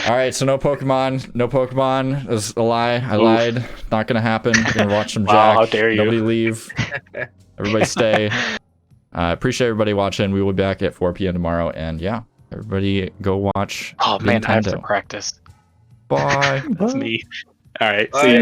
S2: All right, so no Pokemon. No Pokemon. That's a lie. I lied. Not going to happen. We're going to watch some Jack.
S1: Wow, how dare you.
S2: Nobody leave. Everybody stay. Appreciate everybody watching. We will be back at 4 p.m. tomorrow. And yeah, everybody go watch
S1: Oh, man, I have to
S2: Nintendo.
S1: practice.
S2: Bye.
S1: That's me. All right,
S8: Bye.
S1: see ya.